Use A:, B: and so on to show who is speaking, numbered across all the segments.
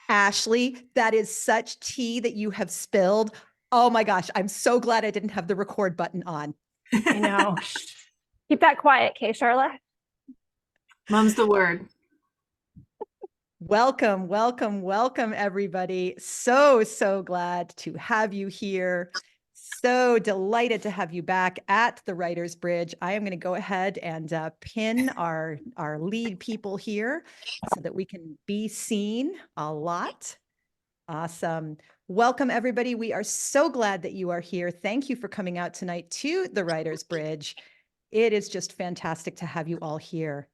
A: Ashleigh, that is such tea that you have spilled. Oh my gosh, I'm so glad I didn't have the record button on.
B: I know. Keep that quiet, okay, Charlotte?
C: Mum's the word.
A: Welcome, welcome, welcome, everybody. So glad to have you here. So delighted to have you back at the Writer's Bridge. I am going to go ahead and pin our lead people here so that we can be seen a lot. Awesome. Welcome, everybody. We are so glad that you are here. Thank you for coming out tonight to the Writer's Bridge. It is just fantastic to have you all here.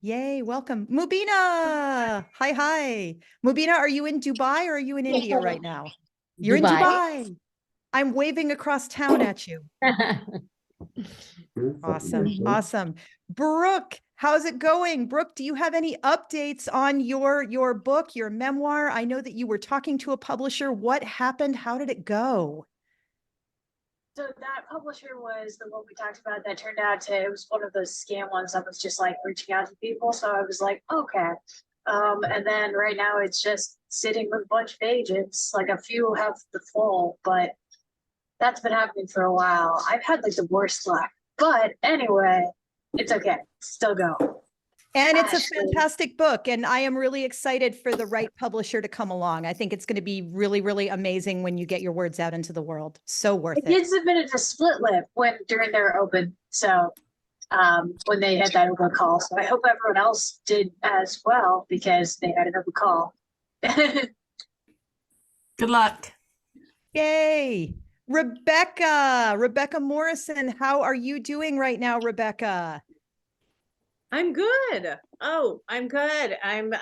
A: Yay, welcome. Mubina. Hi. Mubina, are you in Dubai or are you in India right now? You're in Dubai. I'm waving across town at you. Awesome. Brooke, how's it going? Brooke, do you have any updates on your book, your memoir? I know that you were talking to a publisher. What happened? How did it go?
D: So that publisher was the one we talked about that turned out to, it was one of those scam ones that was just like reaching out to people. So I was like, okay. And then right now it's just sitting with a bunch of agents, like a few have the full, but that's been happening for a while. I've had like the worst luck, but anyway, it's okay. Still go.
A: And it's a fantastic book, and I am really excited for the right publisher to come along. I think it's going to be really amazing when you get your words out into the world. So worth it.
D: I did submit it to Split Lip during their open, so when they had that open call. So I hope everyone else did as well because they had an open call.
C: Good luck.
A: Yay. Rebecca Morrison, how are you doing right now, Rebecca?
E: I'm good. I'm good. I'm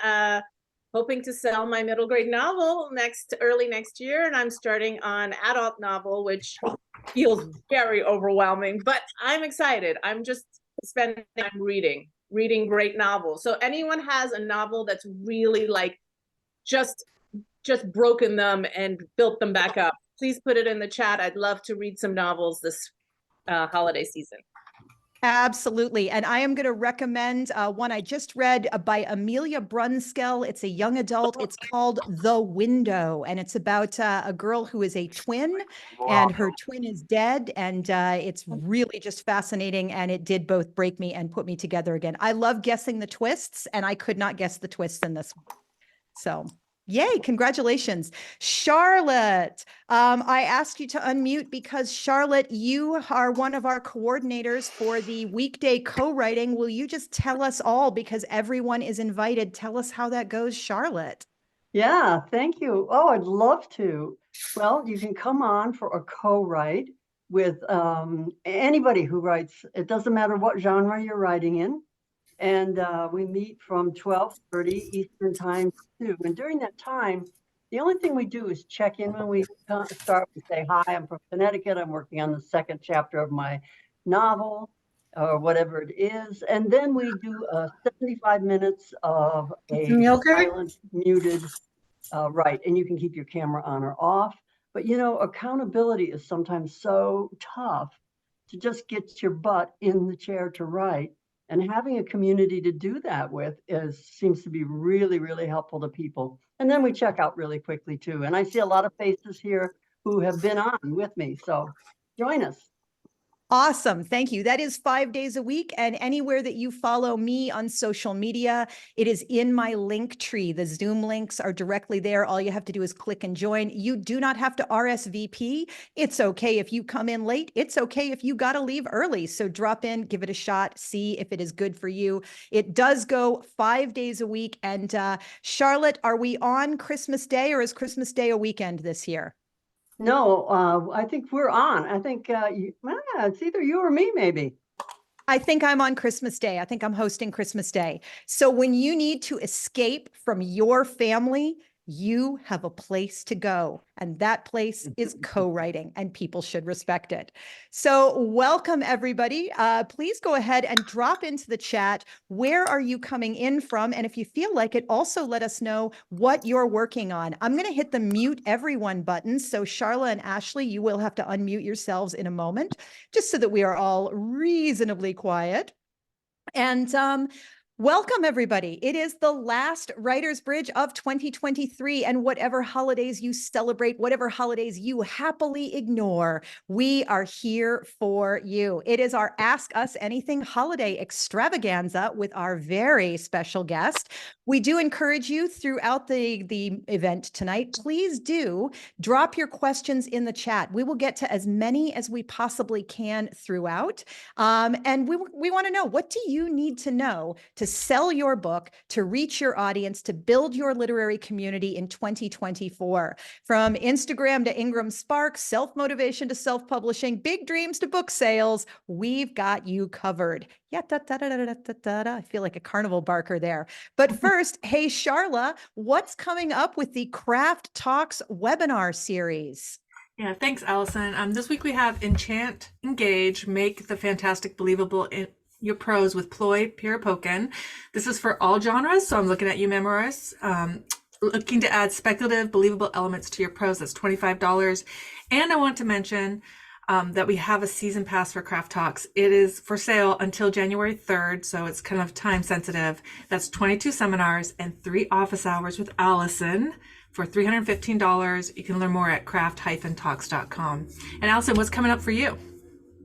E: hoping to sell my middle grade novel early next year, and I'm starting on adult novel, which feels very overwhelming, but I'm excited. I'm just spending time reading great novels. So anyone has a novel that's really like just broken them and built them back up, please put it in the chat. I'd love to read some novels this holiday season.
A: Absolutely. And I am going to recommend one I just read by Amelia Brunskell. It's a young adult. It's called The Window, and it's about a girl who is a twin, and her twin is dead. And it's really just fascinating. And it did both break me and put me together again. I love guessing the twists, and I could not guess the twists in this one. So yay, congratulations. Charlotte, I asked you to unmute because Charlotte, you are one of our coordinators for the weekday co-writing. Will you just tell us all, because everyone is invited, tell us how that goes, Charlotte?
F: Yeah, thank you. Oh, I'd love to. Well, you can come on for a co-write with anybody who writes. It doesn't matter what genre you're writing in. And we meet from 12:30 Eastern time too. And during that time, the only thing we do is check in when we start. We say, hi, I'm from Connecticut. I'm working on the second chapter of my novel or whatever it is. And then we do 75 minutes of a silent, muted write. And you can keep your camera on or off. But, you know, accountability is sometimes so tough to just get your butt in the chair to write. And having a community to do that with seems to be really helpful to people. And then we check out really quickly too. And I see a lot of faces here who have been on with me. So join us.
A: Awesome. Thank you. That is 5 days a week. And anywhere that you follow me on social media, it is in my link tree. The Zoom links are directly there. All you have to do is click and join. You do not have to RSVP. It's okay if you come in late. It's okay if you got to leave early. So drop in, give it a shot, see if it is good for you. It does go 5 days a week. And Charlotte, are we on Christmas Day, or is Christmas Day a weekend this year?
F: No, I think we're on. I think it's either you or me, maybe.
A: I think I'm on Christmas Day. I think I'm hosting Christmas Day. So when you need to escape from your family, you have a place to go, and that place is co-writing, and people should respect it. So welcome, everybody. Please go ahead and drop into the chat. Where are you coming in from? And if you feel like it, also let us know what you're working on. I'm going to hit the mute everyone button. So Charla and Ashleigh, you will have to unmute yourselves in a moment, just so that we are all reasonably quiet. And Welcome, everybody. It is the last Writer's Bridge of 2023, and whatever holidays you celebrate, whatever holidays you happily ignore, we are here for you. It is our Ask Us Anything holiday extravaganza with our very special guest. We do encourage you throughout the event tonight, please do drop your questions in the chat. We will get to as many as we possibly can throughout. And we want to know, what do you need to know to sell your book, to reach your audience, to build your literary community in 2024? From Instagram to Ingram Spark, self-motivation to self-publishing, big dreams to book sales, we've got you covered. Yeah, da, da, da, da, da, da, da, da. I feel like a carnival barker there. But first, hey, Charla, what's coming up with the Craft Talks webinar series?
C: Yeah, thanks, Allison. This week we have Enchant, Engage, Make the Fantastic Believable in Your Prose with Ploy Pirapokin. This is for all genres, so I'm looking at you, memorists. Looking to add speculative, believable elements to your prose, that's $25. And I want to mention that we have a season pass for Craft Talks. It is for sale until January 3rd, so it's kind of time sensitive. That's 22 seminars and 3 office hours with Allison for $315. You can learn more at craft-talks.com. And Allison, what's coming up for you?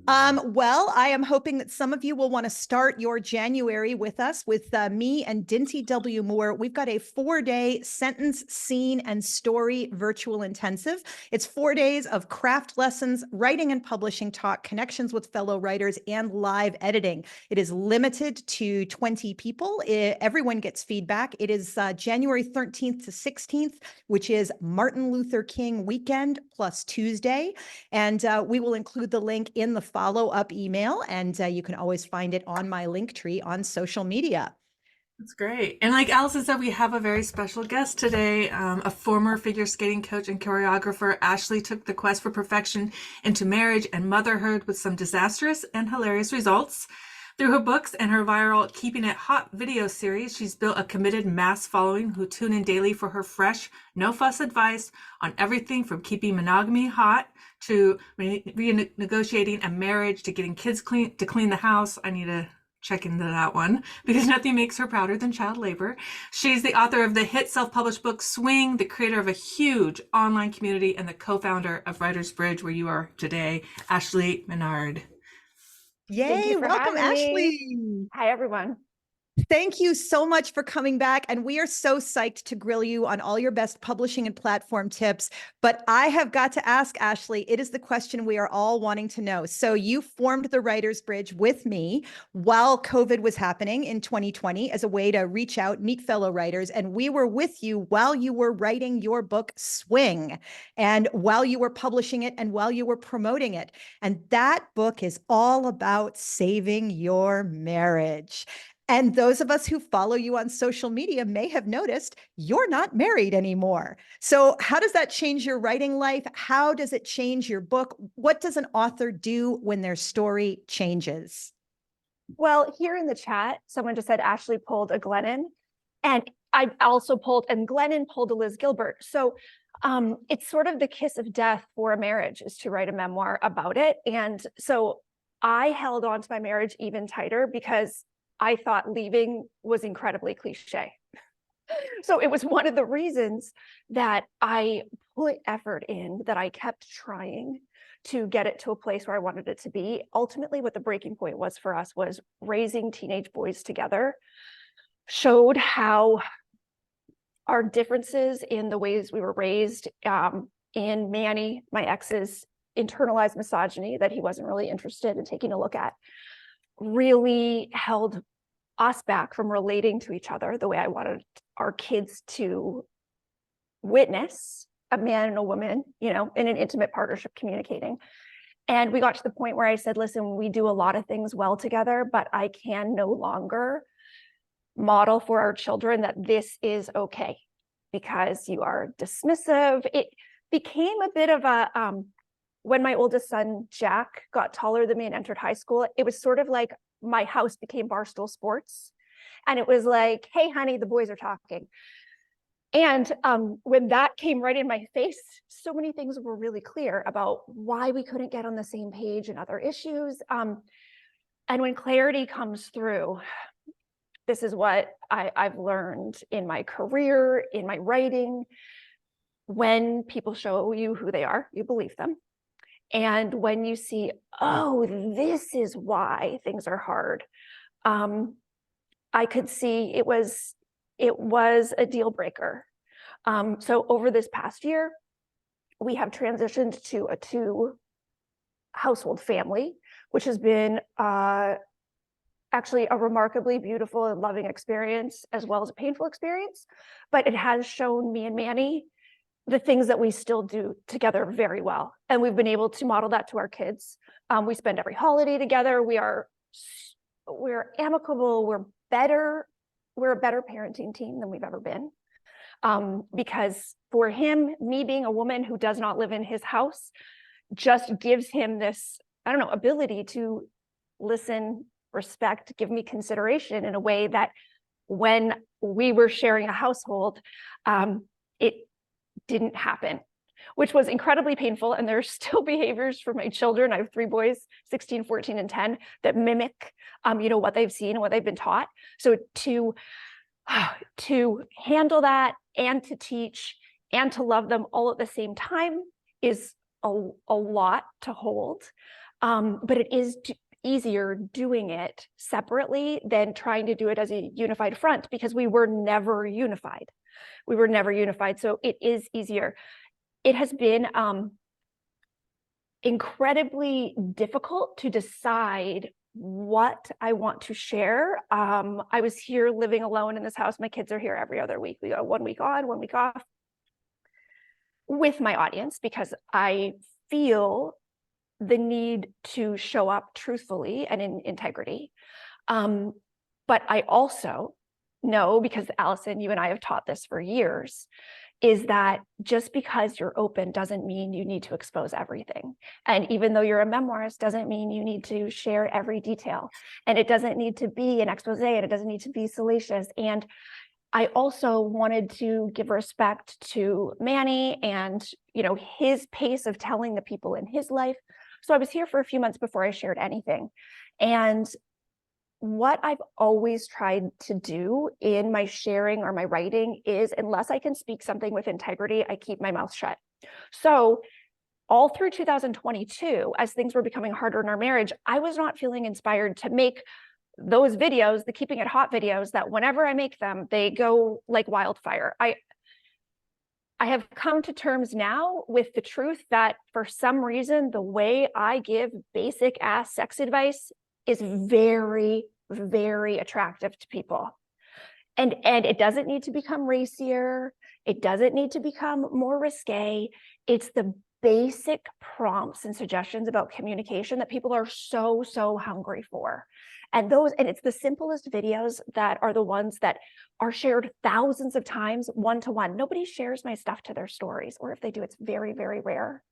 A: Well, I am hoping that some of you will want to start your January with us, with me and Dinty W. Moore. We've got a 4-day sentence, scene, and story virtual intensive. It's 4 days of craft lessons, writing and publishing talk, connections with fellow writers, and live editing. It is limited to 20 people. Everyone gets feedback. It is January 13th to 16th, which is Martin Luther King weekend plus Tuesday. And we will include the link in the follow-up email, and you can always find it on my link tree on social media.
C: That's great. And like Allison said, we have a very special guest today, a former figure skating coach and choreographer. Ashleigh took the quest for perfection into marriage and motherhood with some disastrous and hilarious results. Through her books and her viral Keeping It Hot video series, she's built a committed mass following who tune in daily for her fresh, no-fuss advice on everything from keeping monogamy hot to renegotiating a marriage to getting kids to clean the house. I need to check into that one because nothing makes her prouder than child labor. She's the author of the hit self-published book Swing, the creator of a huge online community, and the co-founder of Writer's Bridge, where you are today, Ashleigh Renard.
B: Thank
A: Yay,
B: you for
A: welcome,
B: having me.
A: Ashleigh.
B: Hi, everyone.
A: Thank you so much for coming back. And we are so psyched to grill you on all your best publishing and platform tips. But I have got to ask, Ashleigh, it is the question we are all wanting to know. So you formed the Writer's Bridge with me while COVID was happening in 2020 as a way to reach out, meet fellow writers. And we were with you while you were writing your book, Swing, and while you were publishing it and while you were promoting it. And that book is all about saving your marriage. And those of us who follow you on social media may have noticed you're not married anymore. So how does that change your writing life? How does it change your book? What does an author do when their story changes?
B: Well, here in the chat, someone just said Ashleigh pulled a Glennon, and I also pulled, and Glennon pulled a Liz Gilbert. So it's sort of the kiss of death for a marriage is to write a memoir about it. And so I held on to my marriage even tighter because I thought leaving was incredibly cliche. So it was one of the reasons that I put effort in, that I kept trying to get it to a place where I wanted it to be. Ultimately, what the breaking point was for us was raising teenage boys together, showed how our differences in the ways we were raised, in Manny, my ex's internalized misogyny that he wasn't really interested in taking a look at, really held us back from relating to each other the way I wanted our kids to witness a man and a woman, you know, in an intimate partnership communicating. And we got to the point where I said, listen, we do a lot of things well together, but I can no longer model for our children that this is okay because you are dismissive. It became a bit of a, when my oldest son, Jack, got taller than me and entered high school, it was sort of like my house became Barstool Sports. And it was like, hey, honey, the boys are talking. And when that came right in my face, so many things were really clear about why we couldn't get on the same page and other issues. And when clarity comes through, this is what I've learned in my career, in my writing. When people show you who they are, you believe them. And when you see, oh, this is why things are hard, I could see it was a deal breaker. So over this past year, we have transitioned to a 2-household family, which has been actually a remarkably beautiful and loving experience, as well as a painful experience. But it has shown me and Manny the things that we still do together very well. And we've been able to model that to our kids. We spend every holiday together. We're amicable. We're a better parenting team than we've ever been. Because for him, me being a woman who does not live in his house just gives him this, I don't know, ability to listen, respect, give me consideration in a way that when we were sharing a household, it didn't happen, which was incredibly painful. And there's still behaviors for my children. I have 3 boys, 16, 14, and 10, that mimic, what they've seen and what they've been taught. So to handle that and to teach and to love them all at the same time is a lot to hold. But it is easier doing it separately than trying to do it as a unified front, because we were never unified. So it is easier. It has been incredibly difficult to decide what I want to share. I was here living alone in this house. My kids are here every other week. We go 1 week on, 1 week off with my audience, because I feel the need to show up truthfully and in integrity. But I also know, because Allison, you and I have taught this for years, is that just because you're open doesn't mean you need to expose everything. And even though you're a memoirist, doesn't mean you need to share every detail. And it doesn't need to be an expose, and it doesn't need to be salacious. And I also wanted to give respect to Manny and, his pace of telling the people in his life. So I was here for a few months before I shared anything. And what I've always tried to do in my sharing or my writing is, unless I can speak something with integrity, I keep my mouth shut. So all through 2022, as things were becoming harder in our marriage, I was not feeling inspired to make those videos, the keeping it hot videos, that whenever I make them, they go like wildfire. I have come to terms now with the truth that for some reason, the way I give basic ass sex advice is very, very attractive to people. And it doesn't need to become racier. It doesn't need to become more risque. It's the basic prompts and suggestions about communication that people are so, so hungry for. And it's the simplest videos that are the ones that are shared thousands of times, one-to-one. Nobody shares my stuff to their stories, or if they do, it's very, very rare.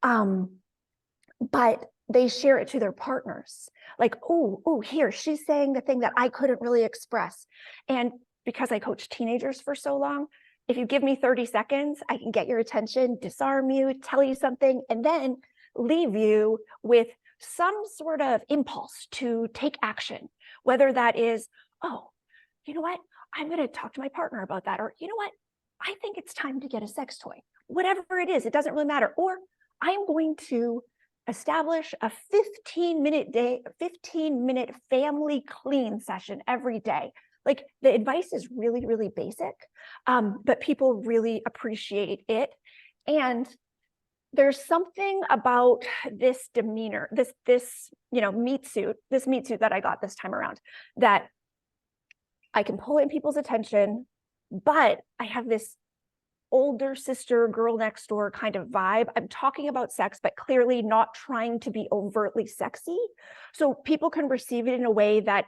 B: But they share it to their partners. Like, oh, here, she's saying the thing that I couldn't really express. And because I coached teenagers for so long, if you give me 30 seconds, I can get your attention, disarm you, tell you something, and then leave you with some sort of impulse to take action, whether that is, oh, you know what? I'm going to talk to my partner about that. Or, you know what? I think it's time to get a sex toy. Whatever it is, it doesn't really matter. Or I'm going to establish a 15-minute family clean session every day. Like, the advice is really, really basic, but people really appreciate it. And there's something about this demeanor, this meat suit that I got this time around, that I can pull in people's attention, but I have this older sister, girl next door kind of vibe. I'm talking about sex, but clearly not trying to be overtly sexy. So people can receive it in a way that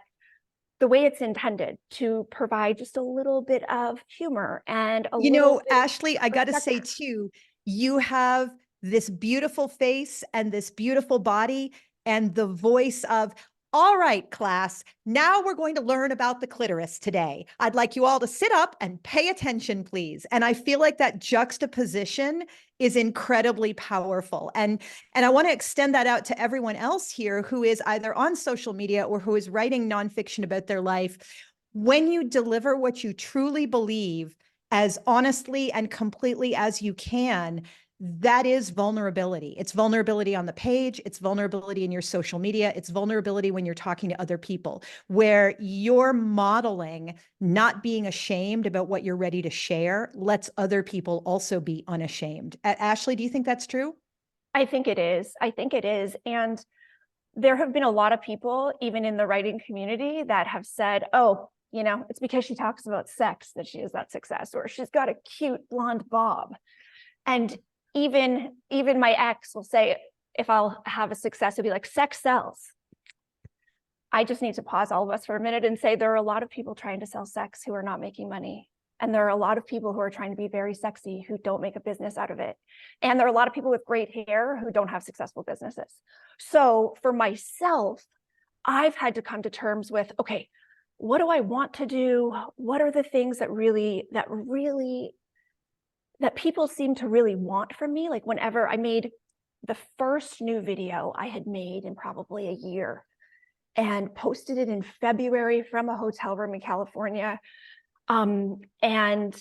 B: the way it's intended, to provide just a little bit of humor and
A: Ashleigh, I got to say too, you have this beautiful face and this beautiful body and the voice of, all right, class, now we're going to learn about the clitoris today. I'd like you all to sit up and pay attention, please. And I feel like that juxtaposition is incredibly powerful. And I want to extend that out to everyone else here who is either on social media or who is writing nonfiction about their life. when you deliver what you truly believe as honestly and completely as you can, that is vulnerability. It's vulnerability on the page. It's vulnerability in your social media. It's vulnerability when you're talking to other people, where you're modeling not being ashamed about what you're ready to share lets other people also be unashamed. Ashleigh, do you think that's true?
B: I think it is. I think it is. And there have been a lot of people, even in the writing community, that have said, oh, you know, it's because she talks about sex that she has that success, or she's got a cute blonde bob. And even my ex will say, if I'll have a success, it'll be like, sex sells. I just need to pause all of us for a minute and say there are a lot of people trying to sell sex who are not making money. And there are a lot of people who are trying to be very sexy who don't make a business out of it. And there are a lot of people with great hair who don't have successful businesses. So for myself, I've had to come to terms with, okay, what do I want to do? What are the things that people seem to really want from me? Like whenever I made the first new video I had made in probably a year and posted it in February from a hotel room in California. And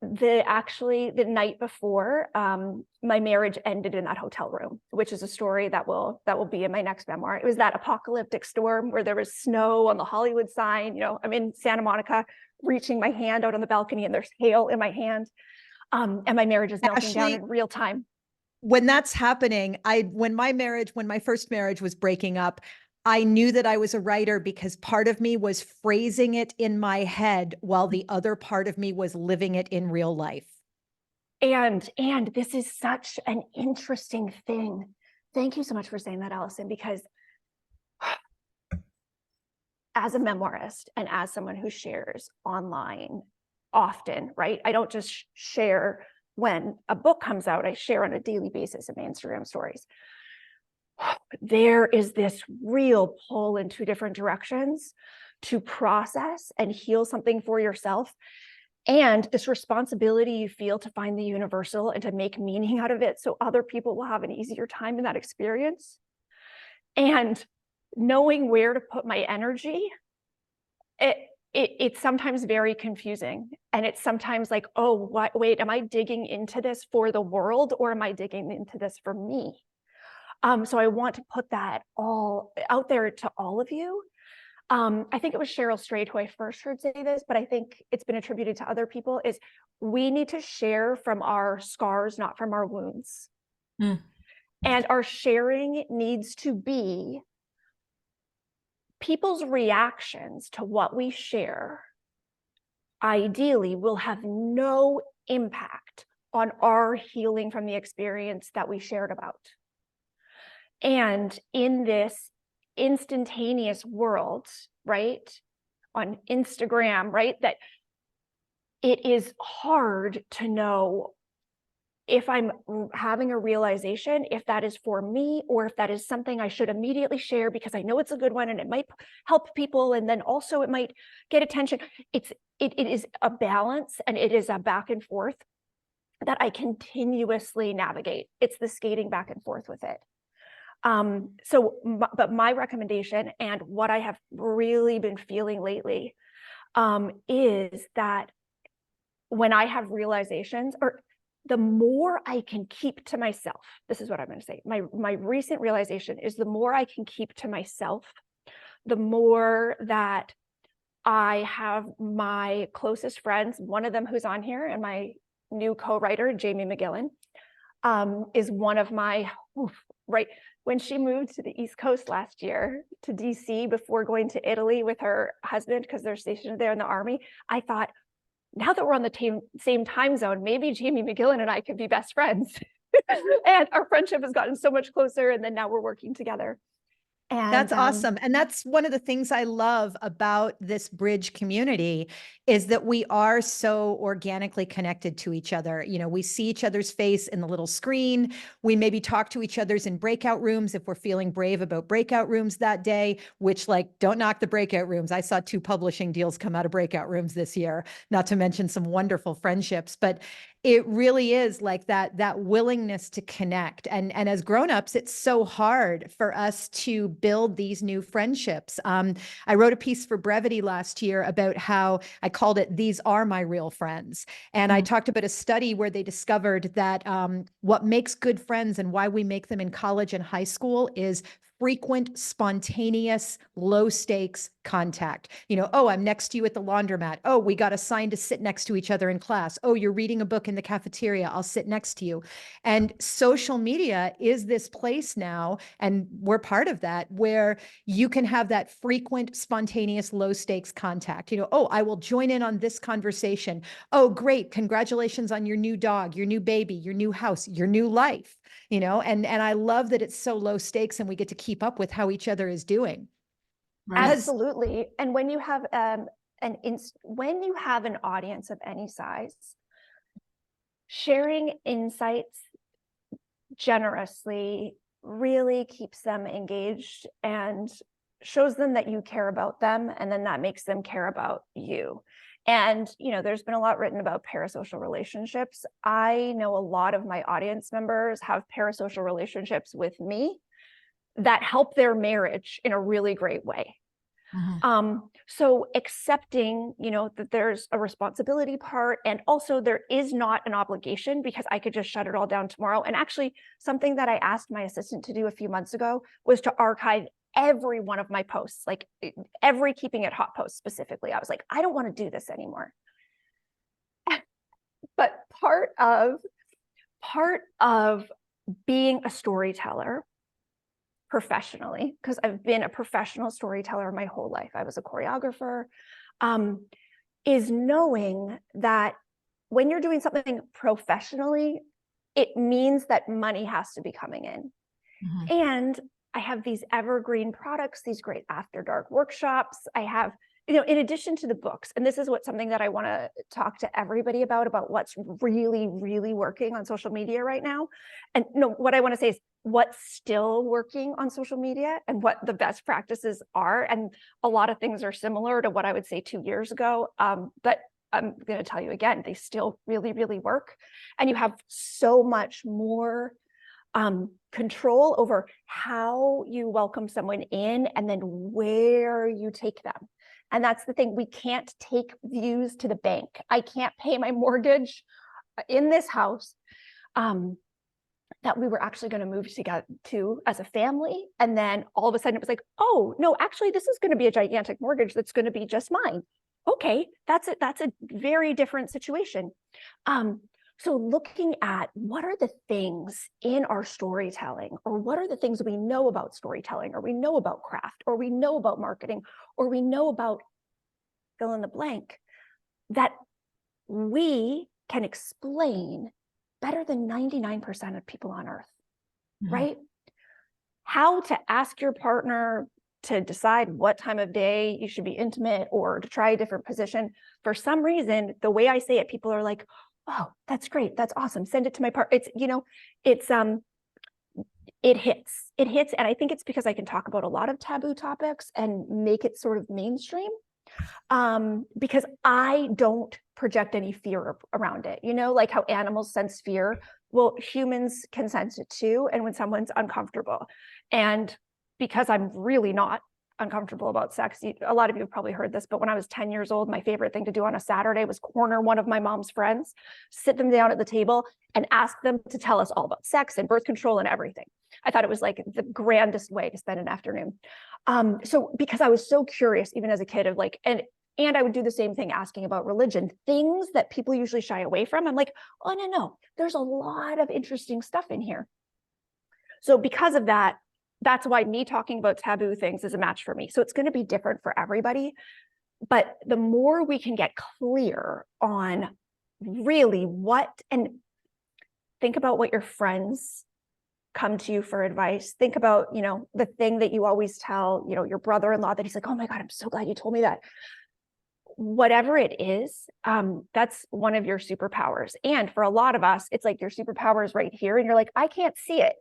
B: the night before, my marriage ended in that hotel room, which is a story that will be in my next memoir. It was that apocalyptic storm where there was snow on the Hollywood sign. You know, I'm in Santa Monica, reaching my hand out on the balcony, and there's hail in my hand. And my marriage is melting down in real time.
A: When that's happening, when my first marriage was breaking up, I knew that I was a writer because part of me was phrasing it in my head while the other part of me was living it in real life.
B: And this is such an interesting thing. Thank you so much for saying that, Allison, because as a memoirist and as someone who shares online often, right? I don't just share when a book comes out, I share on a daily basis in my Instagram stories. There is this real pull in two different directions to process and heal something for yourself. And this responsibility you feel to find the universal and to make meaning out of it so other people will have an easier time in that experience. And knowing where to put my energy, it's sometimes very confusing. And it's sometimes like, oh, wait, am I digging into this for the world or am I digging into this for me? So I want to put that all out there to all of you. I think it was Cheryl Strayed who I first heard say this, but I think it's been attributed to other people, is we need to share from our scars, not from our wounds. And our sharing needs to be people's reactions to what we share, ideally, will have no impact on our healing from the experience that we shared about. And in this instantaneous world, right, on Instagram, right, that it is hard to know if I'm having a realization, if that is for me, or if that is something I should immediately share because I know it's a good one and it might help people, and then also it might get attention. It is a balance, and it is a back and forth that I continuously navigate. It's the skating back and forth with it. But my recommendation, and what I have really been feeling lately, is that when I have realizations, or the more I can keep to myself, this is what I'm going to say. My recent realization is the more I can keep to myself, the more that I have my closest friends, one of them who's on here, and my new co-writer, Jamie McGillen, is one of my, right, when she moved to the East Coast last year to DC before going to Italy with her husband, because they're stationed there in the Army, I thought, now that we're on the same time zone, maybe Jamie McGillen and I could be best friends. And our friendship has gotten so much closer, and then now we're working together. And
A: that's awesome. And that's one of the things I love about this bridge community, is that we are so organically connected to each other. You know, we see each other's face in the little screen. We maybe talk to each other's in breakout rooms if we're feeling brave about breakout rooms that day, which, like, don't knock the breakout rooms. I saw 2 publishing deals come out of breakout rooms this year, not to mention some wonderful friendships. But It really is like that willingness to connect. And as grownups, it's so hard for us to build these new friendships. I wrote a piece for Brevity last year about how I called it, "These Are My Real Friends." And I talked about a study where they discovered that what makes good friends and why we make them in college and high school is frequent, spontaneous, low stakes contact. Oh, I'm next to you at the laundromat. Oh, we got assigned to sit next to each other in class. Oh, you're reading a book in the cafeteria. I'll sit next to you. And social media is this place now, and we're part of that, where you can have that frequent, spontaneous, low stakes contact. Oh, I will join in on this conversation. Oh, great. Congratulations on your new dog, your new baby, your new house, your new life. And I love that it's so low stakes and we get to keep up with how each other is doing.
C: Right.
B: Absolutely. And when you have when you have an audience of any size, sharing insights generously really keeps them engaged and shows them that you care about them, and then that makes them care about you. And there's been a lot written about parasocial relationships. I know a lot of my audience members have parasocial relationships with me that help their marriage in a really great way. So accepting, that there's a responsibility part, and also there is not an obligation, because I could just shut it all down tomorrow. And actually, something that I asked my assistant to do a few months ago was to archive every one of my posts, like every Keeping It Hot post specifically. I was like, I don't want to do this anymore. But part of being a storyteller professionally, because I've been a professional storyteller my whole life, I was a choreographer, is knowing that when you're doing something professionally, it means that money has to be coming in. And I have these evergreen products, these great after dark workshops. I have, in addition to the books, and this is something that I want to talk to everybody about what's really, really working on social media right now. And what I want to say is what's still working on social media and what the best practices are. And a lot of things are similar to what I would say 2 years ago. But I'm going to tell you again, they still really, really work. And you have so much more control over how you welcome someone in, and then where you take them. And that's the thing. We can't take views to the bank. I can't pay my mortgage in this house that we were actually going to move together to as a family. And then all of a sudden it was like, oh, no, actually, this is going to be a gigantic mortgage that's going to be just mine. Okay, that's a very different situation. So looking at what are the things in our storytelling, or what are the things we know about storytelling, or we know about craft, or we know about marketing, or we know about fill in the blank, that we can explain better than 99% of people on earth, right? How to ask your partner to decide what time of day you should be intimate, or to try a different position. For some reason, the way I say it, people are like, oh, that's great. That's awesome. Send it to my partner. It hits. And I think it's because I can talk about a lot of taboo topics and make it sort of mainstream. Because I don't project any fear around it, like how animals sense fear. Well, humans can sense it too. And when someone's uncomfortable, and because I'm really not uncomfortable about sex, a lot of you have probably heard this, but when I was 10 years old, my favorite thing to do on a Saturday was corner one of my mom's friends, sit them down at the table, and ask them to tell us all about sex and birth control and everything. I thought it was like the grandest way to spend an afternoon. So because I was so curious, even as a kid, of like, and I would do the same thing asking about religion, things that people usually shy away from. I'm like, oh, no, there's a lot of interesting stuff in here. So because of that, that's why me talking about taboo things is a match for me. So it's going to be different for everybody. But the more we can get clear on really and think about what your friends come to you for advice. Think about, the thing that you always tell, your brother-in-law, that he's like, oh my God, I'm so glad you told me that. Whatever it is, that's one of your superpowers. And for a lot of us, it's like your superpower is right here. And you're like, I can't see it.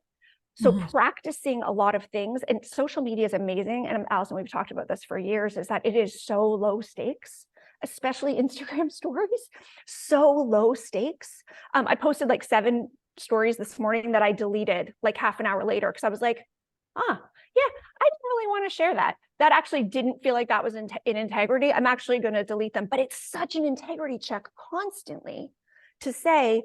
B: So practicing a lot of things, and social media is amazing. And Allison, we've talked about this for years, is that it is so low stakes especially Instagram stories, so low stakes. I posted like 7 stories this morning that I deleted like half an hour later because I was like, yeah, I didn't really want to share that. That actually didn't feel like that was in integrity. I'm actually going to delete them. But it's such an integrity check constantly to say,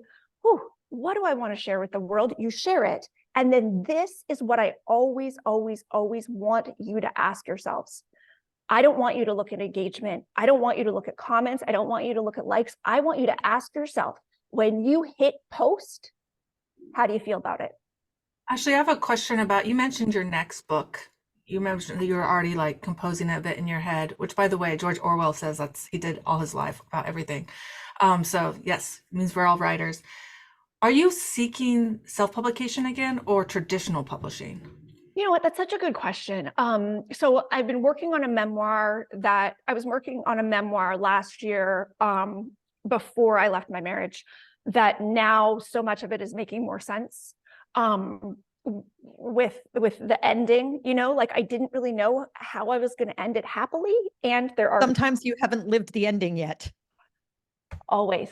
B: what do I want to share with the world? You share it. And then this is what I always, always, always want you to ask yourselves. I don't want you to look at engagement. I don't want you to look at comments. I don't want you to look at likes. I want you to ask yourself, when you hit post, how do you feel about it?
C: Actually, I have a question about, you mentioned your next book. You mentioned that you were already like composing a bit in your head, which by the way, George Orwell says he did all his life about everything. So yes, it means we're all writers. Are you seeking self-publication again or traditional publishing?
B: You know what? That's such a good question. So I've been working on a memoir that I was working on a memoir last year, before I left my marriage, that now so much of it is making more sense. With the ending, like I didn't really know how I was going to end it happily. And there are
A: Sometimes you haven't lived the ending yet.
B: always,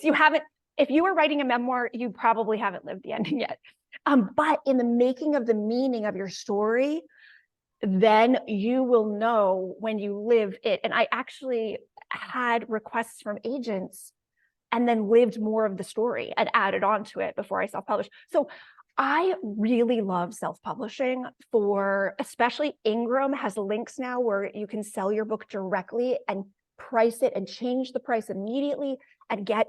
B: you haven't, if you were writing a memoir, you probably haven't lived the ending yet. But in the making of the meaning of your story, then you will know when you live it. And I actually had requests from agents and then lived more of the story and added on to it before I self-published. So I really love self-publishing, especially Ingram has links now where you can sell your book directly and price it and change the price immediately and get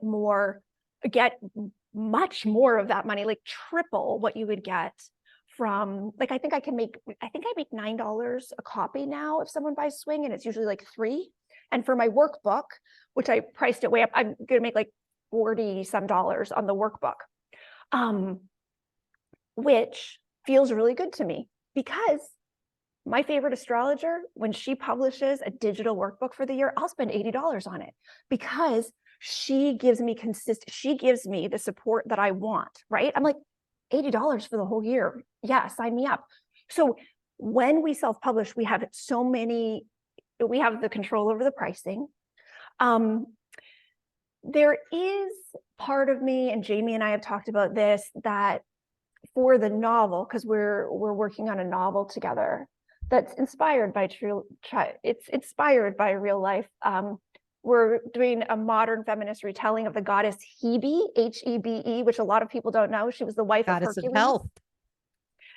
B: much more of that money, like triple what you would get from, like, I think I make $9 a copy now if someone buys Swing, and it's usually like $3. And for my workbook, which I priced it way up, I'm going to make like $40 some on the workbook, which feels really good to me because my favorite astrologer, when she publishes a digital workbook for the year, I'll spend $80 on it because she gives me the support that I want, right? I'm like, $80 for the whole year. Yeah, sign me up. So when we self-publish, we have the control over the pricing. There is part of me, and Jamie and I have talked about this, that for the novel, because we're working on a novel together that's inspired by real life. We're doing a modern feminist retelling of the goddess Hebe, Hebe, which a lot of people don't know. She was the wife of
A: Goddess
B: Hercules.
A: of health.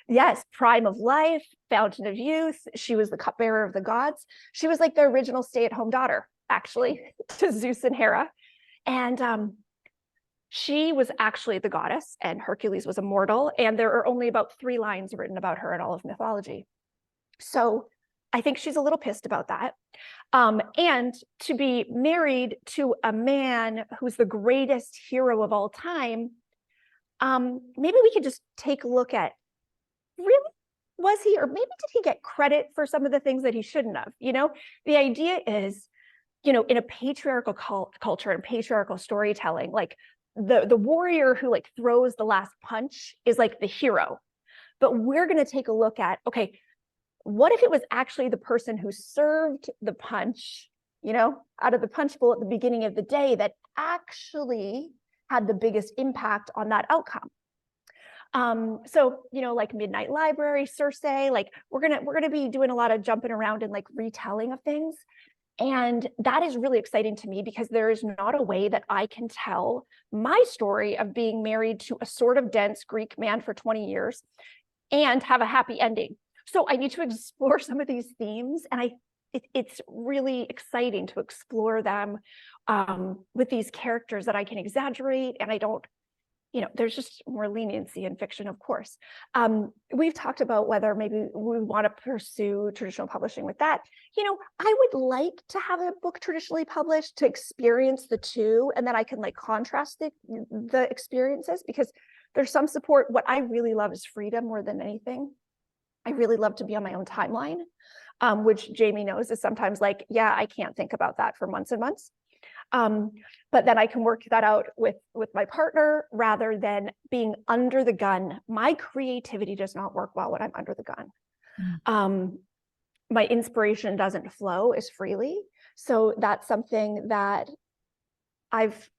B: Yes, prime of life, fountain of youth. She was the cupbearer of the gods. She was like the original stay-at-home daughter, actually, to Zeus and Hera. And she was actually the goddess, and Hercules was a mortal. And there are only about 3 lines written about her in all of mythology. So I think she's a little pissed about that. And to be married to a man who's the greatest hero of all time, maybe we could just take a look at, really, was he, or maybe did he get credit for some of the things that he shouldn't have? The idea is, in a patriarchal culture and patriarchal storytelling, like the warrior who like throws the last punch is like the hero. But we're going to take a look at, okay, what if it was actually the person who served the punch, out of the punch bowl at the beginning of the day that actually had the biggest impact on that outcome? So, like Midnight Library, Circe, like we're gonna be doing a lot of jumping around and like retelling of things. And that is really exciting to me because there is not a way that I can tell my story of being married to a sort of dense Greek man for 20 years and have a happy ending. So I need to explore some of these themes, and it's really exciting to explore them with these characters that I can exaggerate, and I don't, there's just more leniency in fiction, of course. We've talked about whether maybe we want to pursue traditional publishing with that. I would like to have a book traditionally published to experience the two, and then I can like contrast the experiences, because there's some support. What I really love is freedom more than anything. I really love to be on my own timeline, which Jamie knows is sometimes like, yeah, I can't think about that for months and months. But then I can work that out with my partner rather than being under the gun. My creativity does not work well when I'm under the gun. My inspiration doesn't flow as freely. So that's something that I've,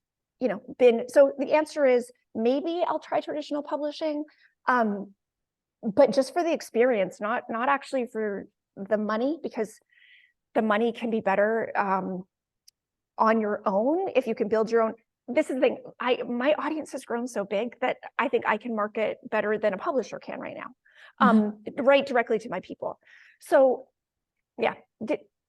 B: been, so the answer is maybe I'll try traditional publishing, but just for the experience, not actually for the money, because the money can be better on your own if you can build your own. This is the thing, my audience has grown so big that I think I can market better than a publisher can right now, right directly to my people. So yeah.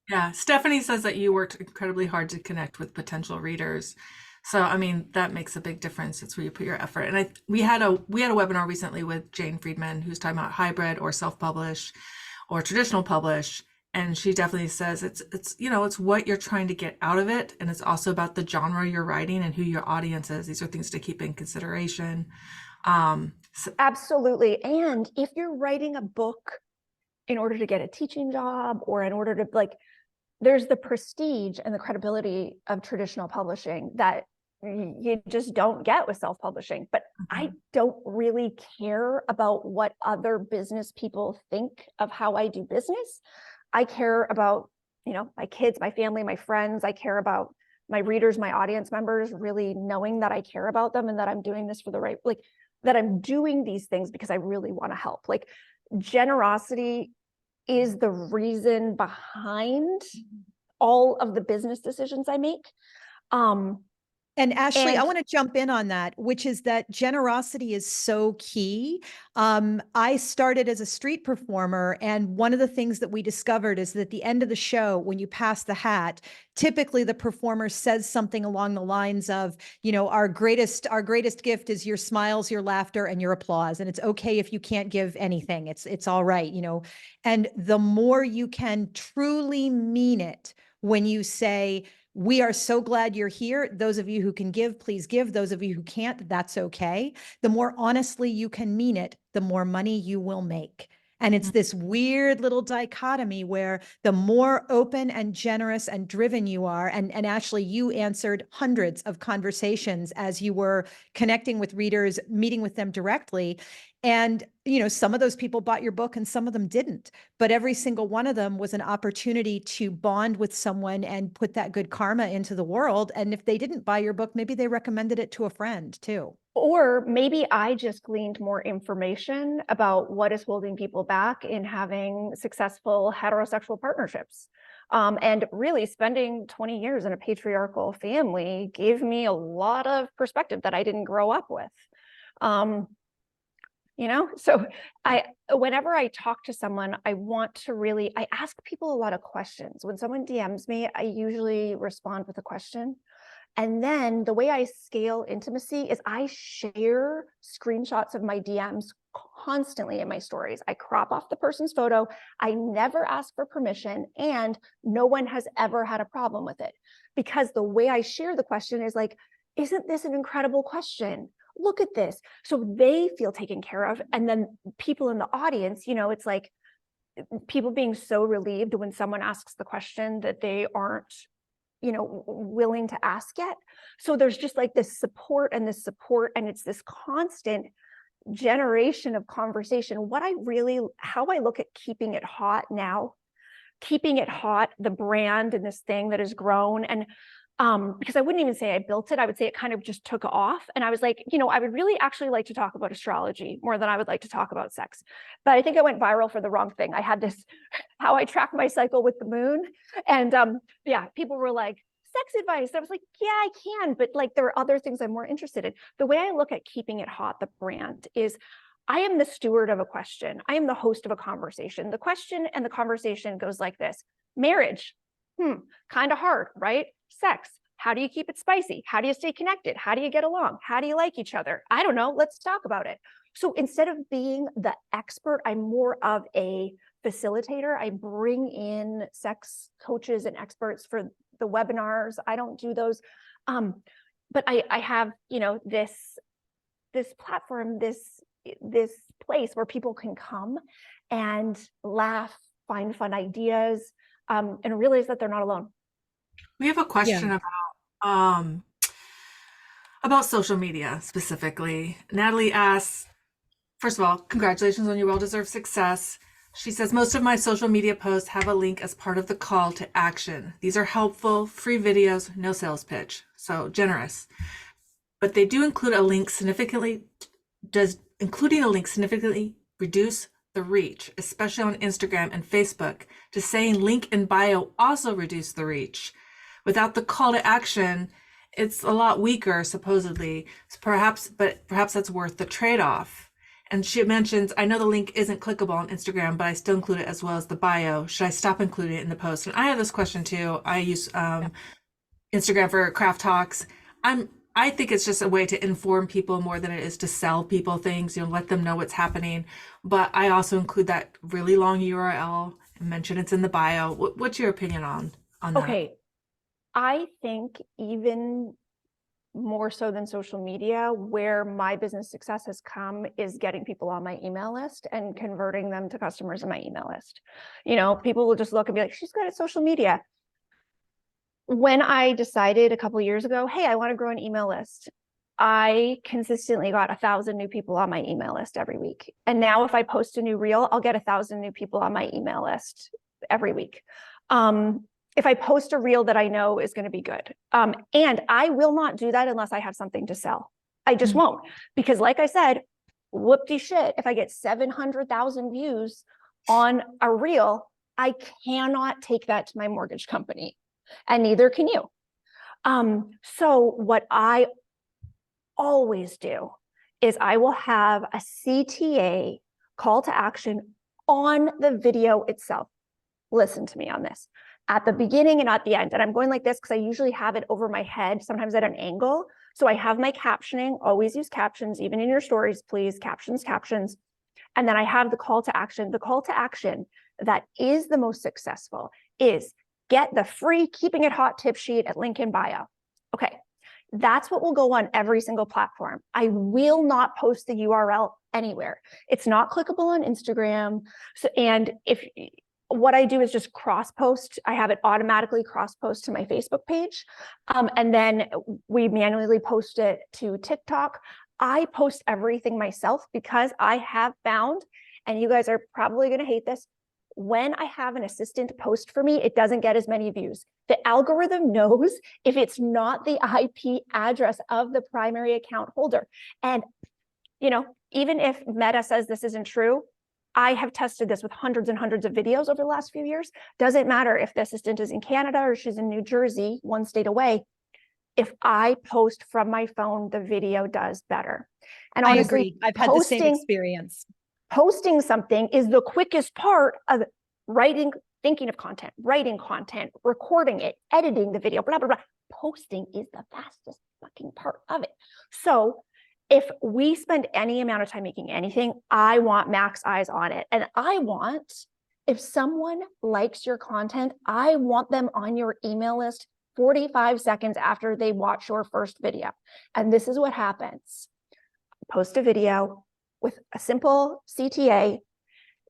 C: Yeah, Stephanie says that you worked incredibly hard to connect with potential readers. So, I mean, that makes a big difference. It's where you put your effort. And we had a webinar recently with Jane Friedman, who's talking about hybrid or self-publish or traditional publish. And she definitely says it's what you're trying to get out of it. And it's also about the genre you're writing and who your audience is. These are things to keep in consideration.
B: Absolutely. And if you're writing a book in order to get a teaching job, or in order to there's the prestige and the credibility of traditional publishing that you just don't get with self-publishing. But I don't really care about what other business people think of how I do business. I care about, my kids, my family, my friends. I care about my readers, my audience members, really knowing that I care about them and that I'm doing this for the right, that I'm doing these things because I really want to help. Generosity is the reason behind all of the business decisions I make.
A: And Ashleigh, I want to jump in on that, which is that generosity is so key. I started as a street performer, and one of the things that we discovered is that at the end of the show, when you pass the hat, typically the performer says something along the lines of, our greatest gift is your smiles, your laughter, and your applause. And it's okay if you can't give anything. It's all right, And the more you can truly mean it when you say, we are so glad you're here. Those of you who can give, please give. Those of you who can't, that's okay. The more honestly you can mean it, the more money you will make. And it's this weird little dichotomy where the more open and generous and driven you are, and Ashleigh, you answered hundreds of conversations as you were connecting with readers, meeting with them directly. And, some of those people bought your book and some of them didn't, but every single one of them was an opportunity to bond with someone and put that good karma into the world. And if they didn't buy your book, maybe they recommended it to a friend too.
B: Or maybe I just gleaned more information about what is holding people back in having successful heterosexual partnerships. And really spending 20 years in a patriarchal family gave me a lot of perspective that I didn't grow up with. So whenever I talk to someone, I ask people a lot of questions. When someone DMs me, I usually respond with a question. And then the way I scale intimacy is I share screenshots of my DMs constantly in my stories. I crop off the person's photo. I never ask for permission, and no one has ever had a problem with it, because the way I share the question is isn't this an incredible question? Look at this. So they feel taken care of. And then people in the audience, it's people being so relieved when someone asks the question that they aren't willing to ask yet. So there's just this support, and it's this constant generation of conversation. How I look at keeping it hot now, the brand and this thing that has grown. And because I wouldn't even say I built it, I would say it kind of just took off. And I was like, I would really actually like to talk about astrology more than I would like to talk about sex. But I think I went viral for the wrong thing. I had this, how I track my cycle with the moon. And people were like, sex advice. And I was like, yeah, I can, but there are other things I'm more interested in. The way I look at keeping it hot, the brand, is I am the steward of a question. I am the host of a conversation. The question and the conversation goes like this: marriage, kind of hard, right? Sex, how do you keep it spicy? How do you stay connected? How do you get along? How do you like each other? I don't know. Let's talk about it. So instead of being the expert, I'm more of a facilitator. I bring in sex coaches and experts for the webinars. I don't do those. But I have, this platform, this place where people can come and laugh, find fun ideas, and realize that they're not alone.
C: We have a question about social media specifically. Natalie asks, first of all, congratulations on your well-deserved success. She says, most of my social media posts have a link as part of the call to action. These are helpful, free videos, no sales pitch. So generous. But they do include a link including a link significantly reduce the reach, especially on Instagram and Facebook? Does saying link in bio also reduce the reach? Without the call to action, it's a lot weaker, supposedly. Perhaps that's worth the trade-off. And she mentions, I know the link isn't clickable on Instagram, but I still include it as well as the bio. Should I stop including it in the post? And I have this question too. I use Instagram for craft talks. I think it's just a way to inform people more than it is to sell people things, let them know what's happening. But I also include that really long URL and mention it's in the bio. What's your opinion on that?
B: Okay. I think even more so than social media, where my business success has come is getting people on my email list and converting them to customers in my email list. People will just look and be like, she's good at social media. When I decided a couple of years ago, hey, I want to grow an email list, I consistently got 1,000 new people on my email list every week. And now if I post a new reel, I'll get 1,000 new people on my email list every week. If I post a reel that I know is going to be good. And I will not do that unless I have something to sell. I just won't. Because like I said, whoop-de shit, if I get 700,000 views on a reel, I cannot take that to my mortgage company. And neither can you. So what I always do is I will have a CTA, call to action, on the video itself. Listen to me on this. At the beginning and at the end. And I'm going like this because I usually have it over my head, sometimes at an angle. So I have my captioning, always use captions, even in your stories, please, captions. And then I have the call to action. The call to action that is the most successful is get the free Keeping It Hot tip sheet at link in bio. Okay, that's what will go on every single platform. I will not post the URL anywhere. It's not clickable on Instagram. And what I do is just cross post. I have it automatically cross post to my Facebook page. And then we manually post it to TikTok. I post everything myself because I have found, and you guys are probably going to hate this, when I have an assistant post for me, it doesn't get as many views. The algorithm knows if it's not the IP address of the primary account holder. And, even if Meta says this isn't true, I have tested this with hundreds and hundreds of videos over the last few years. Doesn't matter if the assistant is in Canada or she's in New Jersey, one state away. If I post from my phone, the video does better. And honestly,
A: I agree. I've had the same experience.
B: Posting something is the quickest part of writing, thinking of content, writing content, recording it, editing the video, blah, blah, blah. Posting is the fastest fucking part of it. So if we spend any amount of time making anything, I want max eyes on it. And if someone likes your content, I want them on your email list 45 seconds after they watch your first video. And this is what happens. Post a video with a simple CTA.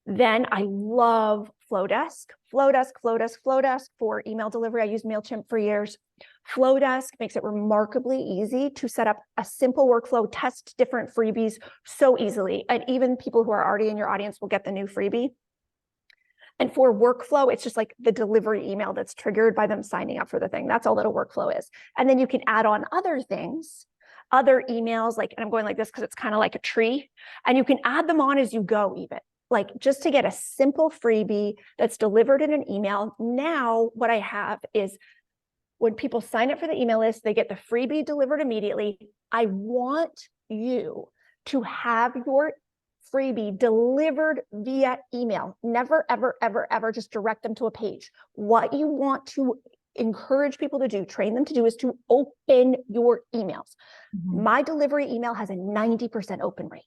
B: Then I love Flowdesk for email delivery. I used MailChimp for years. Flowdesk makes it remarkably easy to set up a simple workflow, test different freebies so easily. And even people who are already in your audience will get the new freebie. And for workflow, it's just like the delivery email that's triggered by them signing up for the thing. That's all that a workflow is. And then you can add on other things, other emails, and I'm going like this because it's kind of like a tree, and you can add them on as you go even. Just to get a simple freebie that's delivered in an email. Now, what I have is when people sign up for the email list, they get the freebie delivered immediately. I want you to have your freebie delivered via email. Never, ever, ever, ever just direct them to a page. What you want to encourage people to do, train them to do, is to open your emails. My delivery email has a 90% open rate.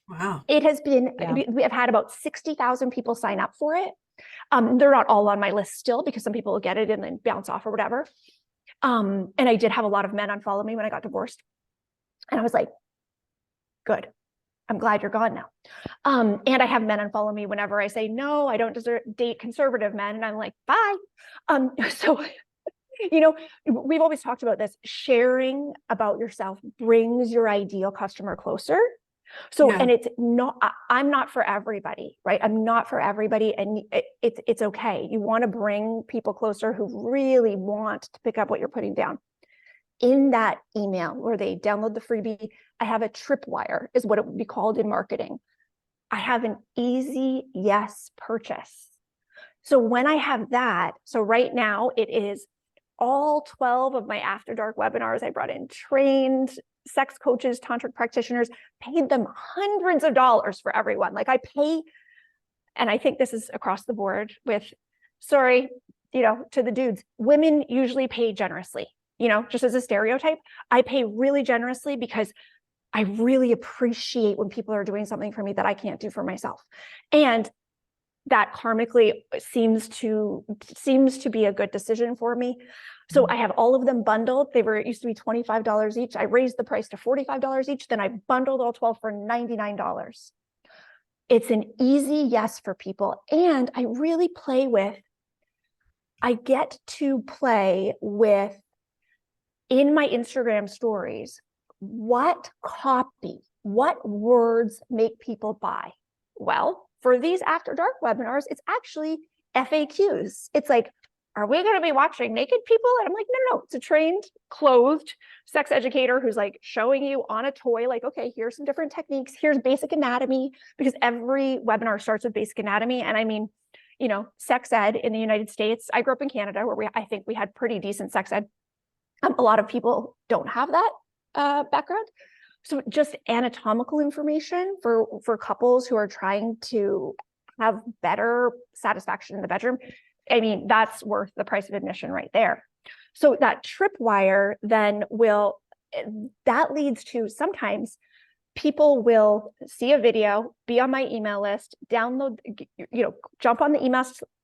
C: Wow.
B: It has been, we have had about 60,000 people sign up for it. They're not all on my list still because some people will get it and then bounce off or whatever. And I did have a lot of men unfollow me when I got divorced. And I was like, good. I'm glad you're gone now. And I have men unfollow me whenever I say, no, I don't date conservative men. And I'm like, bye. So, we've always talked about this. Sharing about yourself brings your ideal customer closer. So,
C: Yeah.
B: and it's not, I'm not for everybody, right? I'm not for everybody. And it's okay. You want to bring people closer who really want to pick up what you're putting down. In that email where they download the freebie, I have a tripwire, is what it would be called in marketing. I have an easy yes purchase. So when I have that, so right now it is all 12 of my After Dark webinars. I brought in trained sex coaches, tantric practitioners, paid them hundreds of dollars for everyone. Like I pay, and I think this is across the board with, sorry, to the dudes, women usually pay generously, just as a stereotype. I pay really generously because I really appreciate when people are doing something for me that I can't do for myself. And that karmically seems to be a good decision for me. So I have all of them bundled. It used to be $25 each. I raised the price to $45 each. Then I bundled all 12 for $99. It's an easy yes for people. And I really I get to play with, in my Instagram stories, what words make people buy? Well, for these After Dark webinars, it's actually FAQs. It's like, are we going to be watching naked people? And I'm like, no, it's a trained, clothed sex educator who's like showing you on a toy, like, okay, here's some different techniques. Here's basic anatomy, because every webinar starts with basic anatomy. And I mean, sex ed in the United States, I grew up in Canada where I think we had pretty decent sex ed. A lot of people don't have that background. So just anatomical information for couples who are trying to have better satisfaction in the bedroom. I mean, that's worth the price of admission right there. So that tripwire then that leads to, sometimes people will see a video, be on my email list, download, jump on the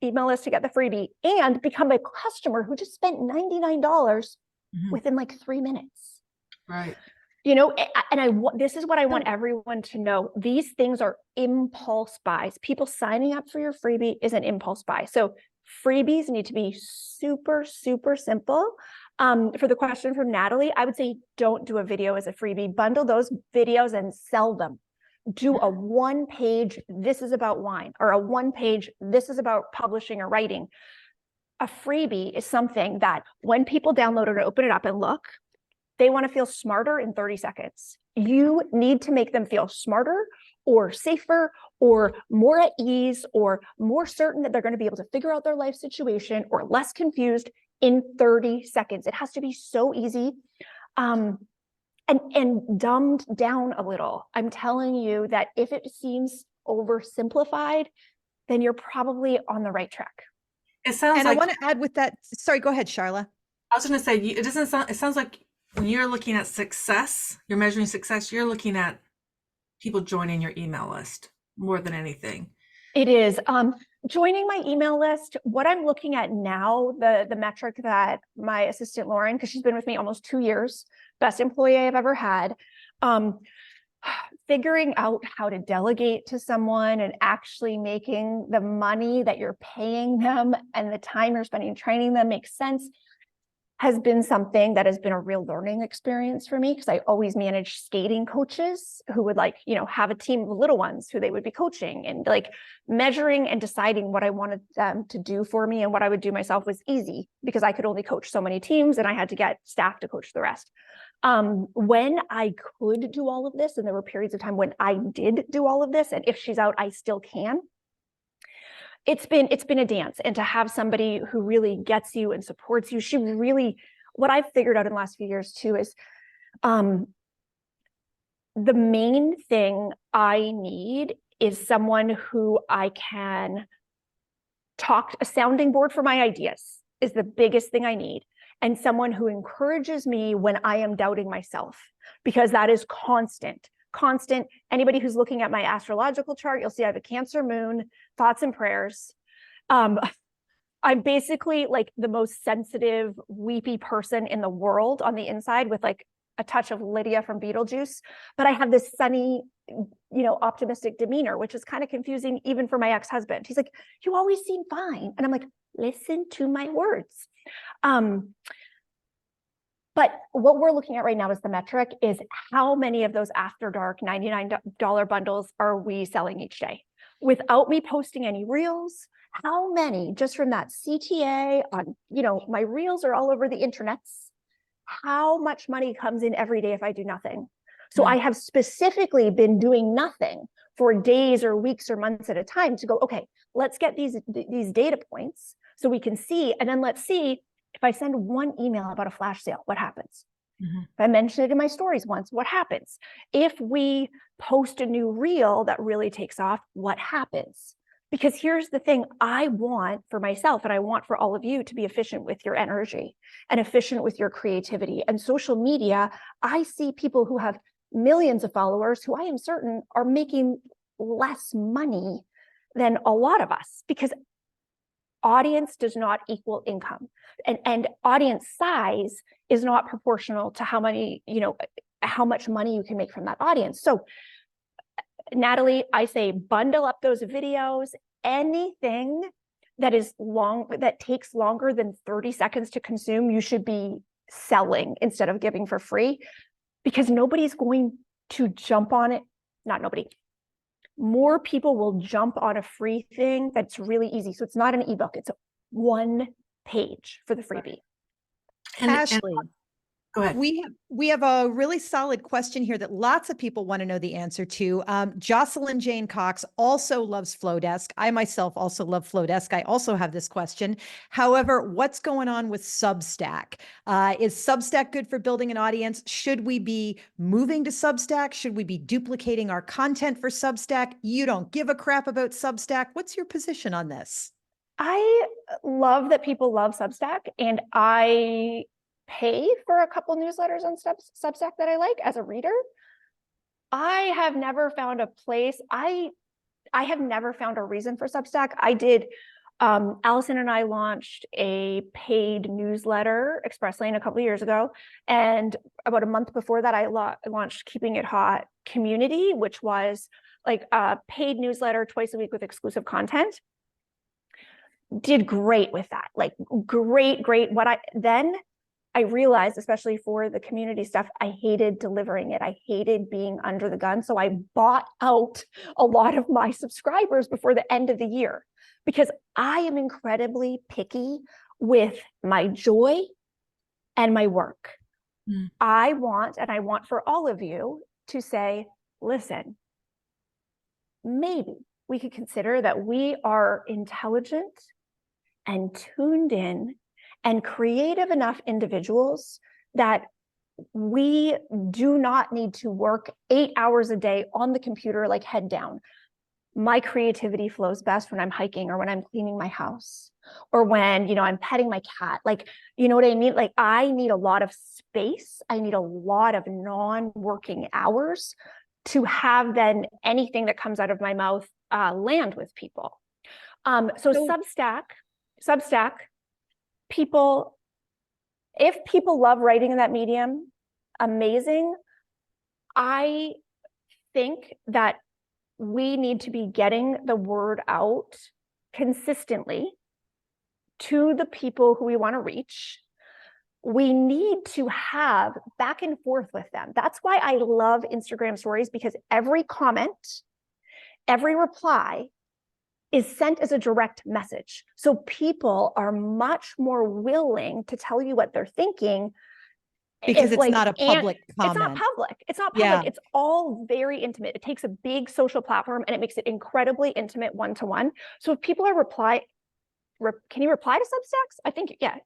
B: email list to get the freebie, and become a customer who just spent $99 within like 3 minutes.
C: Right.
B: And this is what I want everyone to know. These things are impulse buys. People signing up for your freebie is an impulse buy. So freebies need to be super, super simple. For the question from Natalie, I would say don't do a video as a freebie. Bundle those videos and sell them. Do a 1-page, this is about wine, or a 1-page, this is about publishing or writing. A freebie is something that when people download it or open it up and look, they want to feel smarter in 30 seconds. You need to make them feel smarter or safer or more at ease or more certain that they're going to be able to figure out their life situation or less confused in 30 seconds. It has to be so easy and dumbed down a little. I'm telling you that if it seems oversimplified, then you're probably on the right track.
C: It sounds
A: And
C: like,
A: I want to add with that. Sorry, go ahead, Charla.
C: I was going to say, it sounds like when you're looking at success, you're measuring success, you're looking at people joining your email list more than anything.
B: It is. Joining my email list, what I'm looking at now, the metric that my assistant Lauren, because she's been with me almost 2 years, best employee I've ever had, figuring out how to delegate to someone and actually making the money that you're paying them and the time you're spending training them make sense, has been something that has been a real learning experience for me, because I always managed skating coaches who would have a team of little ones who they would be coaching, and like measuring and deciding what I wanted them to do for me and what I would do myself was easy because I could only coach so many teams and I had to get staff to coach the rest. When I could do all of this, and there were periods of time when I did do all of this, and if she's out, I still can. It's been a dance, and to have somebody who really gets you and supports you, what I've figured out in the last few years too is the main thing I need is someone who I can talk, a sounding board for my ideas is the biggest thing I need. And someone who encourages me when I am doubting myself, because that is constant. Anybody who's looking at my astrological chart, you'll see I have a Cancer moon, thoughts and prayers. I'm basically like the most sensitive, weepy person in the world on the inside, with like a touch of Lydia from Beetlejuice. But I have this sunny, optimistic demeanor, which is kind of confusing even for my ex-husband. He's like, you always seem fine. And I'm like, listen to my words. But what we're looking at right now is the metric is how many of those after dark $99 bundles are we selling each day? Without me posting any reels, how many just from that CTA on, my reels are all over the internets. How much money comes in every day if I do nothing? So I have specifically been doing nothing for days or weeks or months at a time to go, okay, let's get these data points so we can see, and then let's see if I send one email about a flash sale, what happens?
C: Mm-hmm.
B: If I mention it in my stories once, what happens? If we post a new reel that really takes off, what happens? Because here's the thing, I want for myself and I want for all of you to be efficient with your energy and efficient with your creativity. And social media, I see people who have millions of followers who I am certain are making less money than a lot of us, because audience does not equal income, and audience size is not proportional to how much money you can make from that audience. So Natalie, I say bundle up those videos. Anything that takes longer than 30 seconds to consume, you should be selling instead of giving for free, because nobody's going to jump on it. Not nobody. More people will jump on a free thing that's really easy. So it's not an ebook, it's one page for the freebie.
C: And
A: Ashleigh,
C: go ahead.
A: we have a really solid question here that lots of people want to know the answer to. Jocelyn Jane Cox also loves Flowdesk. I myself also love Flowdesk. I also have this question. However, what's going on with Substack? Is Substack good for building an audience? Should we be moving to Substack? Should we be duplicating our content for Substack? You don't give a crap about Substack. What's your position on this?
B: I love that people love Substack, and I pay for a couple newsletters on Substack that I like as a reader. I have never found a place. I have never found a reason for Substack. I did. Allison and I launched a paid newsletter, Express Lane, a couple of years ago. And about a month before that, I launched Keeping It Hot Community, which was like a paid newsletter twice a week with exclusive content. Did great with that, like great. Then I realized, especially for the community stuff, I hated delivering it. I hated being under the gun. So I bought out a lot of my subscribers before the end of the year, because I am incredibly picky with my joy and my work. I want for all of you to say, listen, maybe we could consider that we are intelligent and tuned in and creative enough individuals that we do not need to work 8 hours a day on the computer, like head down. My creativity flows best when I'm hiking or when I'm cleaning my house or when, I'm petting my cat. Like, you know what I mean? Like, I need a lot of space. I need a lot of non-working hours to have then anything that comes out of my mouth land with people. So Substack, if people love writing in that medium, amazing. I think that we need to be getting the word out consistently to the people who we want to reach. We need to have back and forth with them. That's why I love Instagram stories, because every comment, every reply is sent as a direct message. So people are much more willing to tell you what they're thinking.
A: Because it's not a public comment.
B: It's not public. It's not public.
A: Yeah.
B: It's all very intimate. It takes a big social platform and it makes it incredibly intimate one-to-one. So if people are can you reply to Substacks? I think, yeah.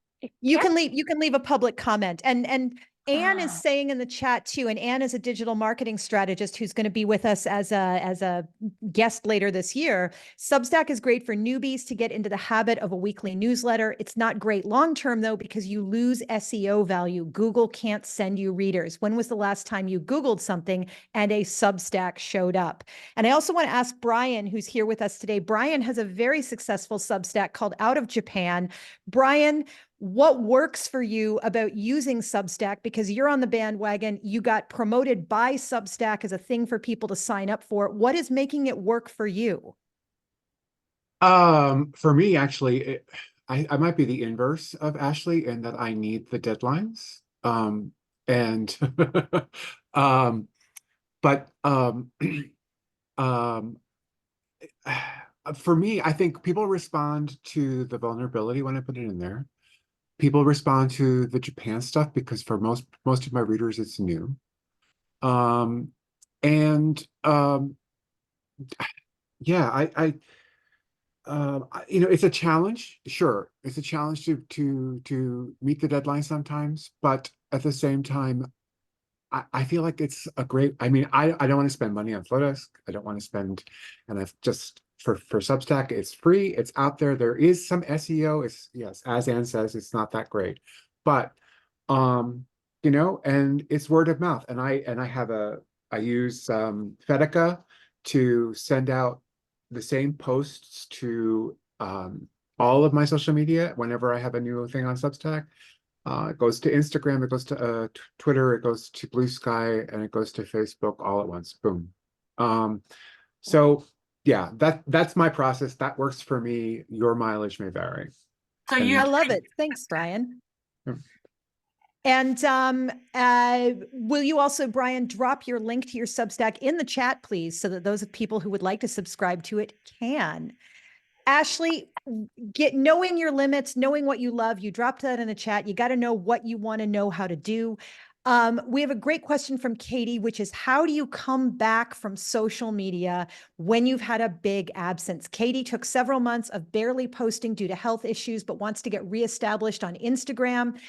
A: You can leave a public comment. And Anne is saying in the chat too, and Anne is a digital marketing strategist who's going to be with us as a guest later this year. Substack is great for newbies to get into the habit of a weekly newsletter. It's not great long-term though, because you lose SEO value. Google can't send you readers. When was the last time you Googled something and a Substack showed up? And I also want to ask Brian, who's here with us today. Brian has a very successful Substack called Out of Japan. Brian, what works for you about using Substack? Because you're on the bandwagon, you got promoted by Substack as a thing for people to sign up for. What is making it work for you?
G: For me, actually, I might be the inverse of Ashleigh in that I need the deadlines. And um, but um, for me, I think people respond to the vulnerability when I put it in there. People respond to the Japan stuff because for most of my readers, it's new. Um, and yeah, you know, it's a challenge. Sure, it's a challenge to meet the deadline sometimes, but at the same time, I feel like it's a great. I mean, I don't want to spend money on Flowdesk. I don't want to spend, and I've just for Substack, it's free. It's out there. There is some SEO. It's yes, as Anne says, it's not that great, but you know, and it's word of mouth. And I have I use Fedica to send out the same posts to all of my social media whenever I have a new thing on Substack. It goes to Instagram, it goes to Twitter, it goes to Blue Sky, and it goes to Facebook all at once. Boom. So yeah, that's my process. That works for me. Your mileage may vary.
C: So
G: And-
C: you
A: I love it. Thanks, Brian.
G: Yeah.
A: And will you also, Brian, drop your link to your Substack in the chat, please, so that those people who would like to subscribe to it can. Ashleigh, knowing your limits, knowing what you love, you dropped that in the chat. You got to know what you want to know how to do. We have a great question from Katie, which is how do you come back from social media when you've had a big absence? Katie took several months of barely posting due to health issues, but wants to get reestablished on Instagram.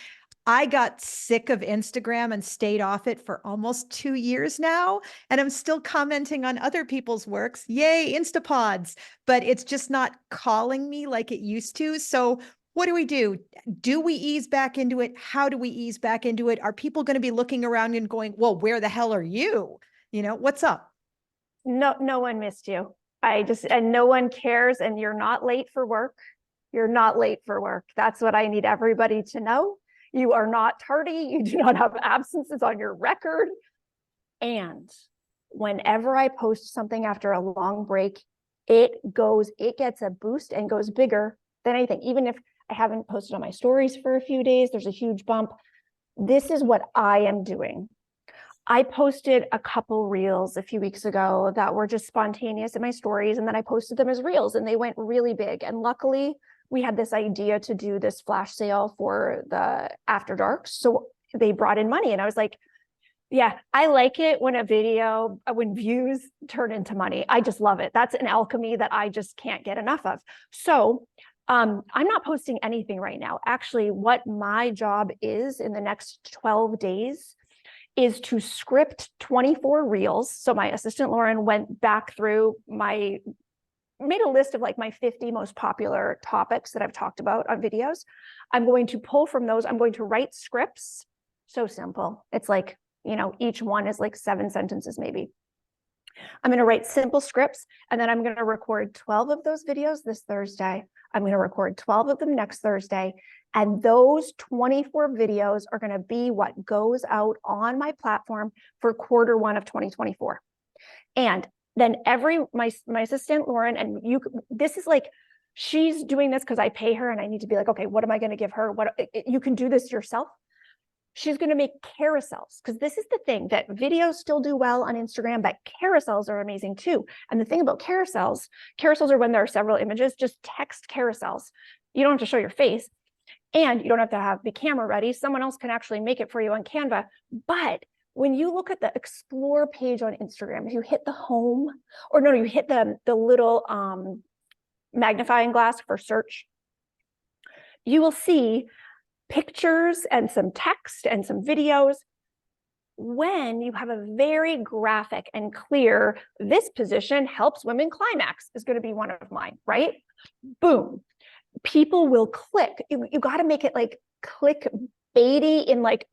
A: I got sick of Instagram and stayed off it for almost 2 years now. And I'm still commenting on other people's works. Yay, Instapods. But it's just not calling me like it used to. So what do we do? Do we ease back into it? How do we ease back into it? Are people going to be looking around and going, well, where the hell are you? You know, what's up?
B: No one missed you. And no one cares. And you're not late for work. You're not late for work. That's what I need everybody to know. You are not tardy. You do not have absences on your record. And whenever I post something after a long break, it gets a boost and goes bigger than anything. Even if I haven't posted on my stories for a few days, there's a huge bump. This is what I am doing. I posted a couple reels a few weeks ago that were just spontaneous in my stories, and then I posted them as reels and they went really big. And luckily, we had this idea to do this flash sale for the After Dark. So they brought in money and I was like, yeah, I like it when when views turn into money. I just love it. That's an alchemy that I just can't get enough of. So I'm not posting anything right now. Actually, what my job is in the next 12 days is to script 24 reels. So my assistant Lauren went back through made a list of like my 50 most popular topics that I've talked about on videos. I'm going to pull from those. I'm going to write scripts. So simple. It's like, you know, each one is like 7 sentences maybe. I'm going to write simple scripts, and then I'm going to record 12 of those videos this Thursday. I'm going to record 12 of them next Thursday. And those 24 videos are going to be what goes out on my platform for Q1 of 2024. And then my assistant Lauren, and this is like, she's doing this because I pay her and I need to be like, okay, what am I going to give her? You can do this yourself. She's going to make carousels, because this is the thing, that videos still do well on Instagram, but carousels are amazing too. And the thing about carousels are when there are several images, just text carousels. You don't have to show your face, and you don't have to have the camera ready. Someone else can actually make it for you on Canva. But when you look at the explore page on Instagram, if you hit the home, or no, you hit the little magnifying glass for search, you will see pictures and some text and some videos. When you have a very graphic and clear, this position helps women climax is going to be one of mine, right? Boom. People will click. You got to make it like clickbaity, in like,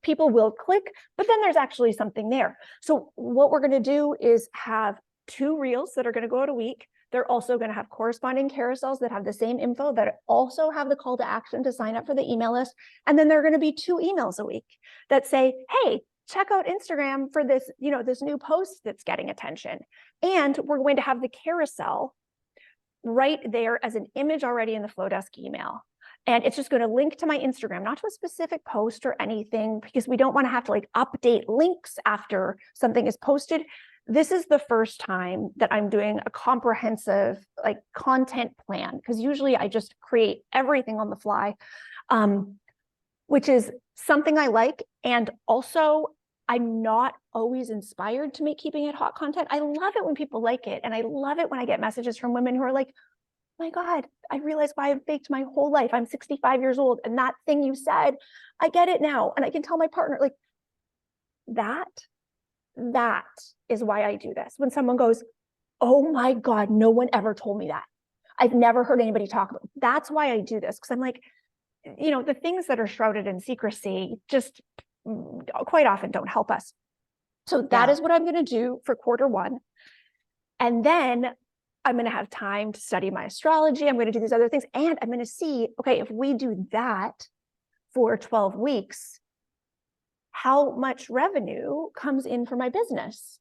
B: people will click, but then there's actually something there. So what we're going to do is have 2 reels that are going to go out a week. They're also going to have corresponding carousels that have the same info, that also have the call to action to sign up for the email list. And then there are going to be 2 emails a week that say, hey, check out Instagram for this, this new post that's getting attention. And we're going to have the carousel right there as an image already in the Flowdesk email. And it's just going to link to my Instagram, not to a specific post or anything, because we don't want to have to like update links after something is posted. This is the first time that I'm doing a comprehensive like content plan, because usually I just create everything on the fly, which is something I like. And also, I'm not always inspired to make Keeping It Hot content. I love it when people like it. And I love it when I get messages from women who are like, my God, I realize why I've baked my whole life. I'm 65 years old. And that thing you said, I get it now. And I can tell my partner, like, that is why I do this. When someone goes, oh my God, no one ever told me that. I've never heard anybody talk about it. That's why I do this. Because I'm like, you know, the things that are shrouded in secrecy just quite often don't help us. So that is what I'm going to do for Q1. And then I'm going to have time to study my astrology. I'm going to do these other things. And I'm going to see, okay, if we do that for 12 weeks, how much revenue comes in for my business?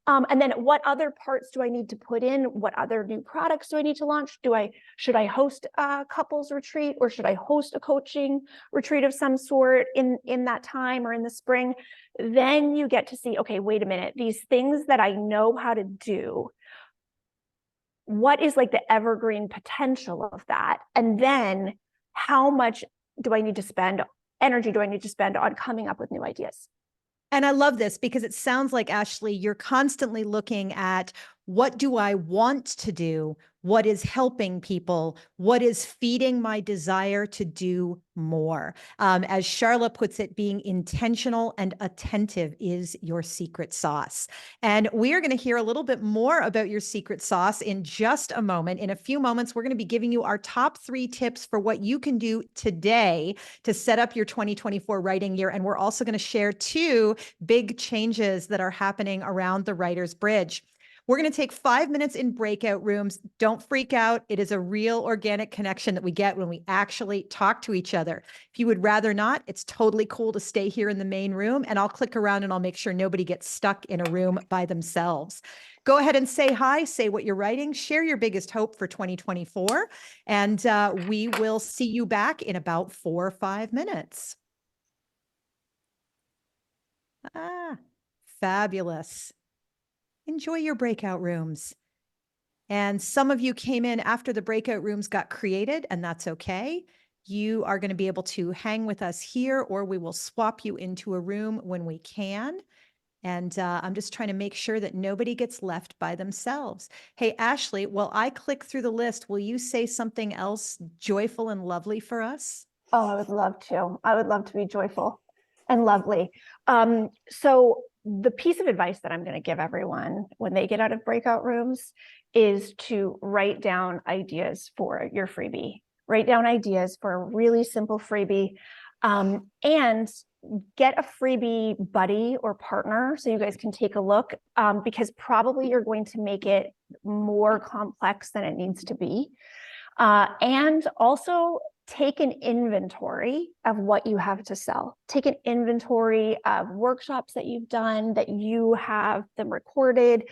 B: And then what other parts do I need to put in? What other new products do I need to launch? Should I host a couples retreat, or should I host a coaching retreat of some sort in that time or in the spring? Then you get to see, okay, wait a minute, these things that I know how to do, what is like the evergreen potential of that? And then how much do I need to spend, energy do I need to spend on coming up with new ideas?
A: And I love this because it sounds like, Ashleigh, you're constantly looking at, what do I want to do? What is helping people? What is feeding my desire to do more? As Charla puts it, being intentional and attentive is your secret sauce. And we are going to hear a little bit more about your secret sauce in just a moment. In a few moments, we're going to be giving you our top 3 tips for what you can do today to set up your 2024 writing year. And we're also going to share 2 big changes that are happening around the Writer's Bridge. We're going to take 5 minutes in breakout rooms. Don't freak out. It is a real organic connection that we get when we actually talk to each other. If you would rather not, it's totally cool to stay here in the main room, and I'll click around and I'll make sure nobody gets stuck in a room by themselves. Go ahead and say hi, say what you're writing, share your biggest hope for 2024, and we will see you back in about 4 or 5 minutes. Fabulous. Enjoy your breakout rooms. And some of you came in after the breakout rooms got created, and that's okay. You are going to be able to hang with us here, or we will swap you into a room when we can. And I'm just trying to make sure that nobody gets left by themselves. Hey, Ashleigh, while I click through the list, will you say something else joyful and lovely for us?
B: Oh, I would love to. I would love to be joyful and lovely. So the piece of advice that I'm going to give everyone when they get out of breakout rooms is to write down ideas for your freebie. Write down ideas for a really simple freebie, and get a freebie buddy or partner so you guys can take a look, because probably you're going to make it more complex than it needs to be. And also take an inventory of what you have to sell. Take an inventory of workshops that you've done, that you have them recorded.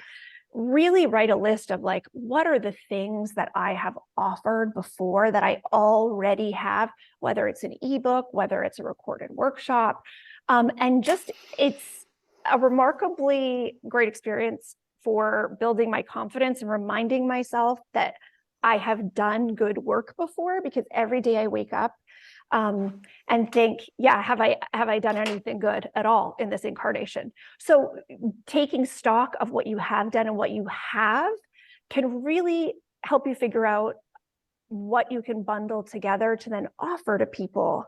B: Really write a list of like, what are the things that I have offered before that I already have, whether it's an ebook, whether it's a recorded workshop. And just, it's a remarkably great experience for building my confidence and reminding myself that I have done good work before, because every day I wake up and think, yeah, have I done anything good at all in this incarnation? So taking stock of what you have done and what you have can really help you figure out what you can bundle together to then offer to people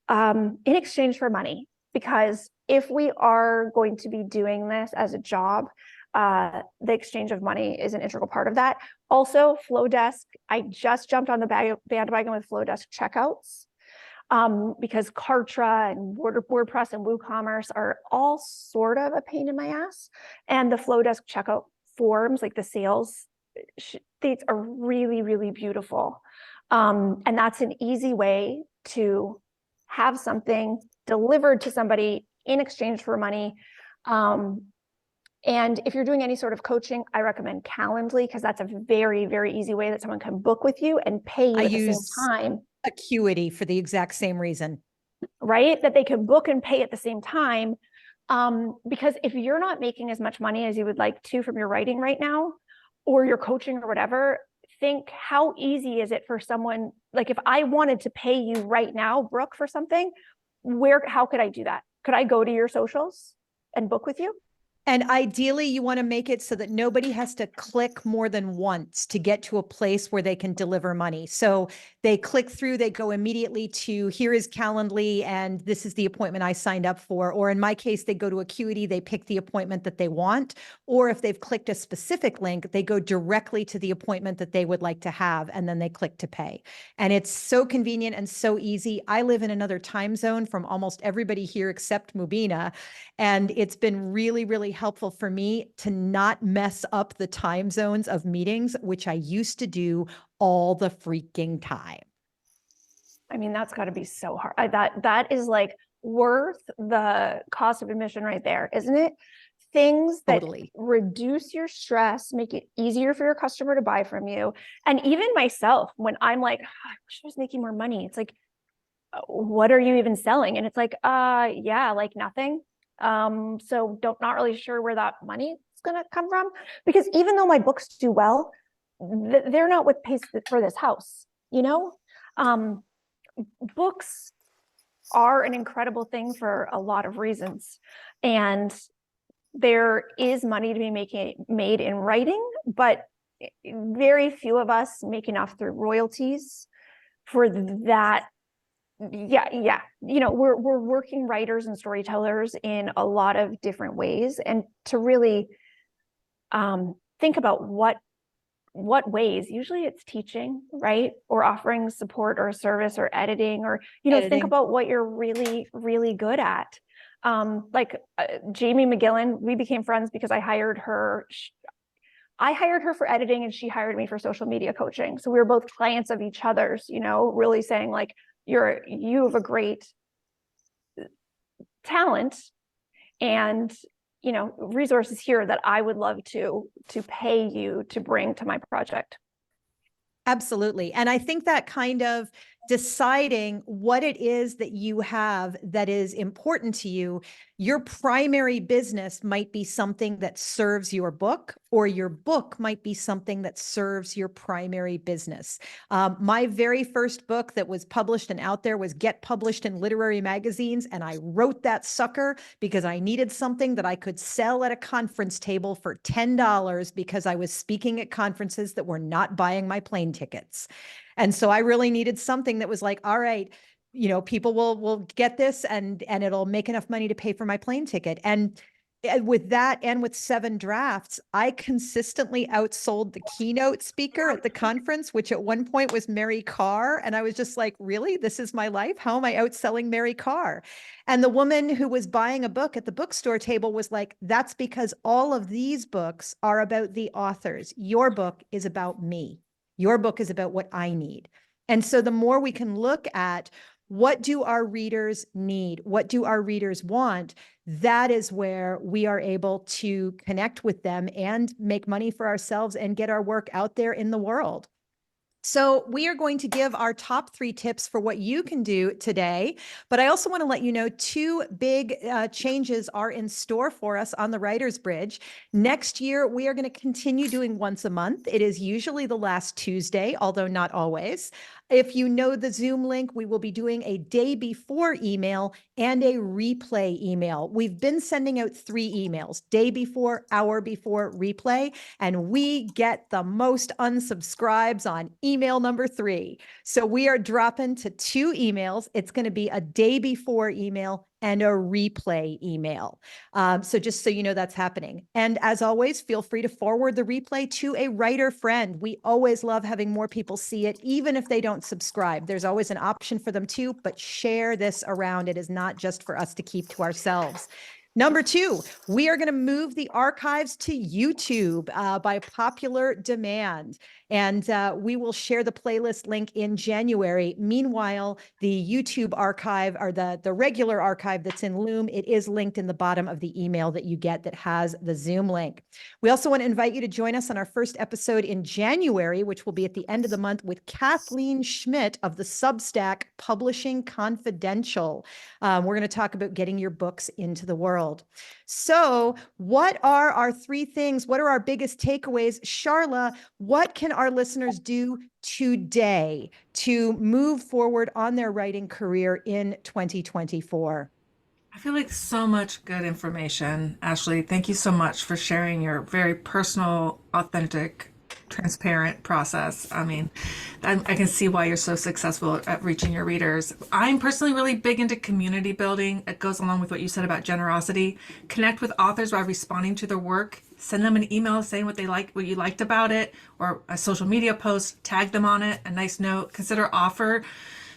B: in exchange for money. Because if we are going to be doing this as a job, the exchange of money is an integral part of that. Also, Flowdesk, I just jumped on the bandwagon with Flowdesk checkouts, because Kartra and WordPress and WooCommerce are all sort of a pain in my ass. And the Flowdesk checkout forms, like the sales states, are really, really beautiful. And that's an easy way to have something delivered to somebody in exchange for money. And if you're doing any sort of coaching, I recommend Calendly, because that's a very, very easy way that someone can book with you and pay you at the same time.
A: Acuity for the exact same reason.
B: right? That they can book and pay at the same time. Because if you're not making as much money as you would like to from your writing right now, or your coaching or whatever, think how easy is it for someone, like if I wanted to pay you right now, Brooke, for something, how could I do that? Could I go to your socials and book with you?
A: And ideally, you want to make it so that nobody has to click more than once to get to a place where they can deliver money. So they click through, they go immediately to here is Calendly, and this is the appointment I signed up for. Or in my case, they go to Acuity, they pick the appointment that they want. Or if they've clicked a specific link, they go directly to the appointment that they would like to have, and then they click to pay. And it's so convenient and so easy. I live in another time zone from almost everybody here except Mubina. And it's been really, really helpful for me to not mess up the time zones of meetings, which I used to do all the freaking time.
B: I mean, that's got to be so hard. That is like worth the cost of admission right there, isn't it? Things that
A: Totally.
B: reduce your stress, make it easier for your customer to buy from you. And even myself, when I'm like, "Oh, I wish I was making more money," it's like, what are you even selling? And it's like, yeah, like nothing. So not really sure where that money is going to come from, because even though my books do well, they're not what pays for this house, you know? Books are an incredible thing for a lot of reasons. And there is money to be made in writing, but very few of us make enough through royalties for that. Yeah. You know, we're working writers and storytellers in a lot of different ways, and to really think about what ways. Usually it's teaching, right? Or offering support or a service or editing, or, you know, think about what you're really, really good at. Jamie McGillan, we became friends because I hired her. I hired her for editing and she hired me for social media coaching. So we were both clients of each other's, you know, really saying like, you have a great talent and, you know, resources here that I would love to pay you to bring to my project.
A: Absolutely. And I think that kind of deciding what it is that you have that is important to you, your primary business might be something that serves your book, or your book might be something that serves your primary business. My very first book that was published and out there was Get Published in Literary Magazines. And I wrote that sucker because I needed something that I could sell at a conference table for $10 because I was speaking at conferences that were not buying my plane tickets. And so I really needed something that was like, all right, you know, people will get this and it'll make enough money to pay for my plane ticket. And with that, and with 7 drafts, I consistently outsold the keynote speaker at the conference, which at one point was Mary Carr. And I was just like, really, this is my life? How am I outselling Mary Carr? And the woman who was buying a book at the bookstore table was like, that's because all of these books are about the authors. Your book is about me. Your book is about what I need. And so the more we can look at what do our readers need, what do our readers want, that is where we are able to connect with them and make money for ourselves and get our work out there in the world. So we are going to give our top 3 tips for what you can do today. But I also want to let you know 2 big changes are in store for us on the Writer's Bridge. Next year, we are going to continue doing once a month. It is usually the last Tuesday, although not always. If you know the Zoom link, we will be doing a day before email and a replay email. We've been sending out 3 emails, day before, hour before, replay, and we get the most unsubscribes on email number 3. So we are dropping to 2 emails. It's going to be a day before email and a replay email. So just so you know, that's happening. And as always, feel free to forward the replay to a writer friend. We always love having more people see it, even if they don't subscribe. There's always an option for them too, but share this around. It is not just for us to keep to ourselves. Number 2, we are going to move the archives to YouTube by popular demand. And we will share the playlist link in January. Meanwhile, the YouTube archive, or the regular archive that's in Loom, it is linked in the bottom of the email that you get that has the Zoom link. We also want to invite you to join us on our first episode in January, which will be at the end of the month, with Kathleen Schmidt of the Substack Publishing Confidential. We're going to talk about getting your books into the world. So what are our 3 things? What are our biggest takeaways? Charla, what can our listeners do today to move forward on their writing career in 2024?
C: I feel like so much good information. Ashleigh, thank you so much for sharing your very personal, authentic, transparent process. I mean, I can see why you're so successful at reaching your readers. I'm personally really big into community building. It goes along with what you said about generosity. Connect with authors by responding to their work. Send them an email saying what you liked about it, or a social media post, tag them on it, a nice note. Consider offer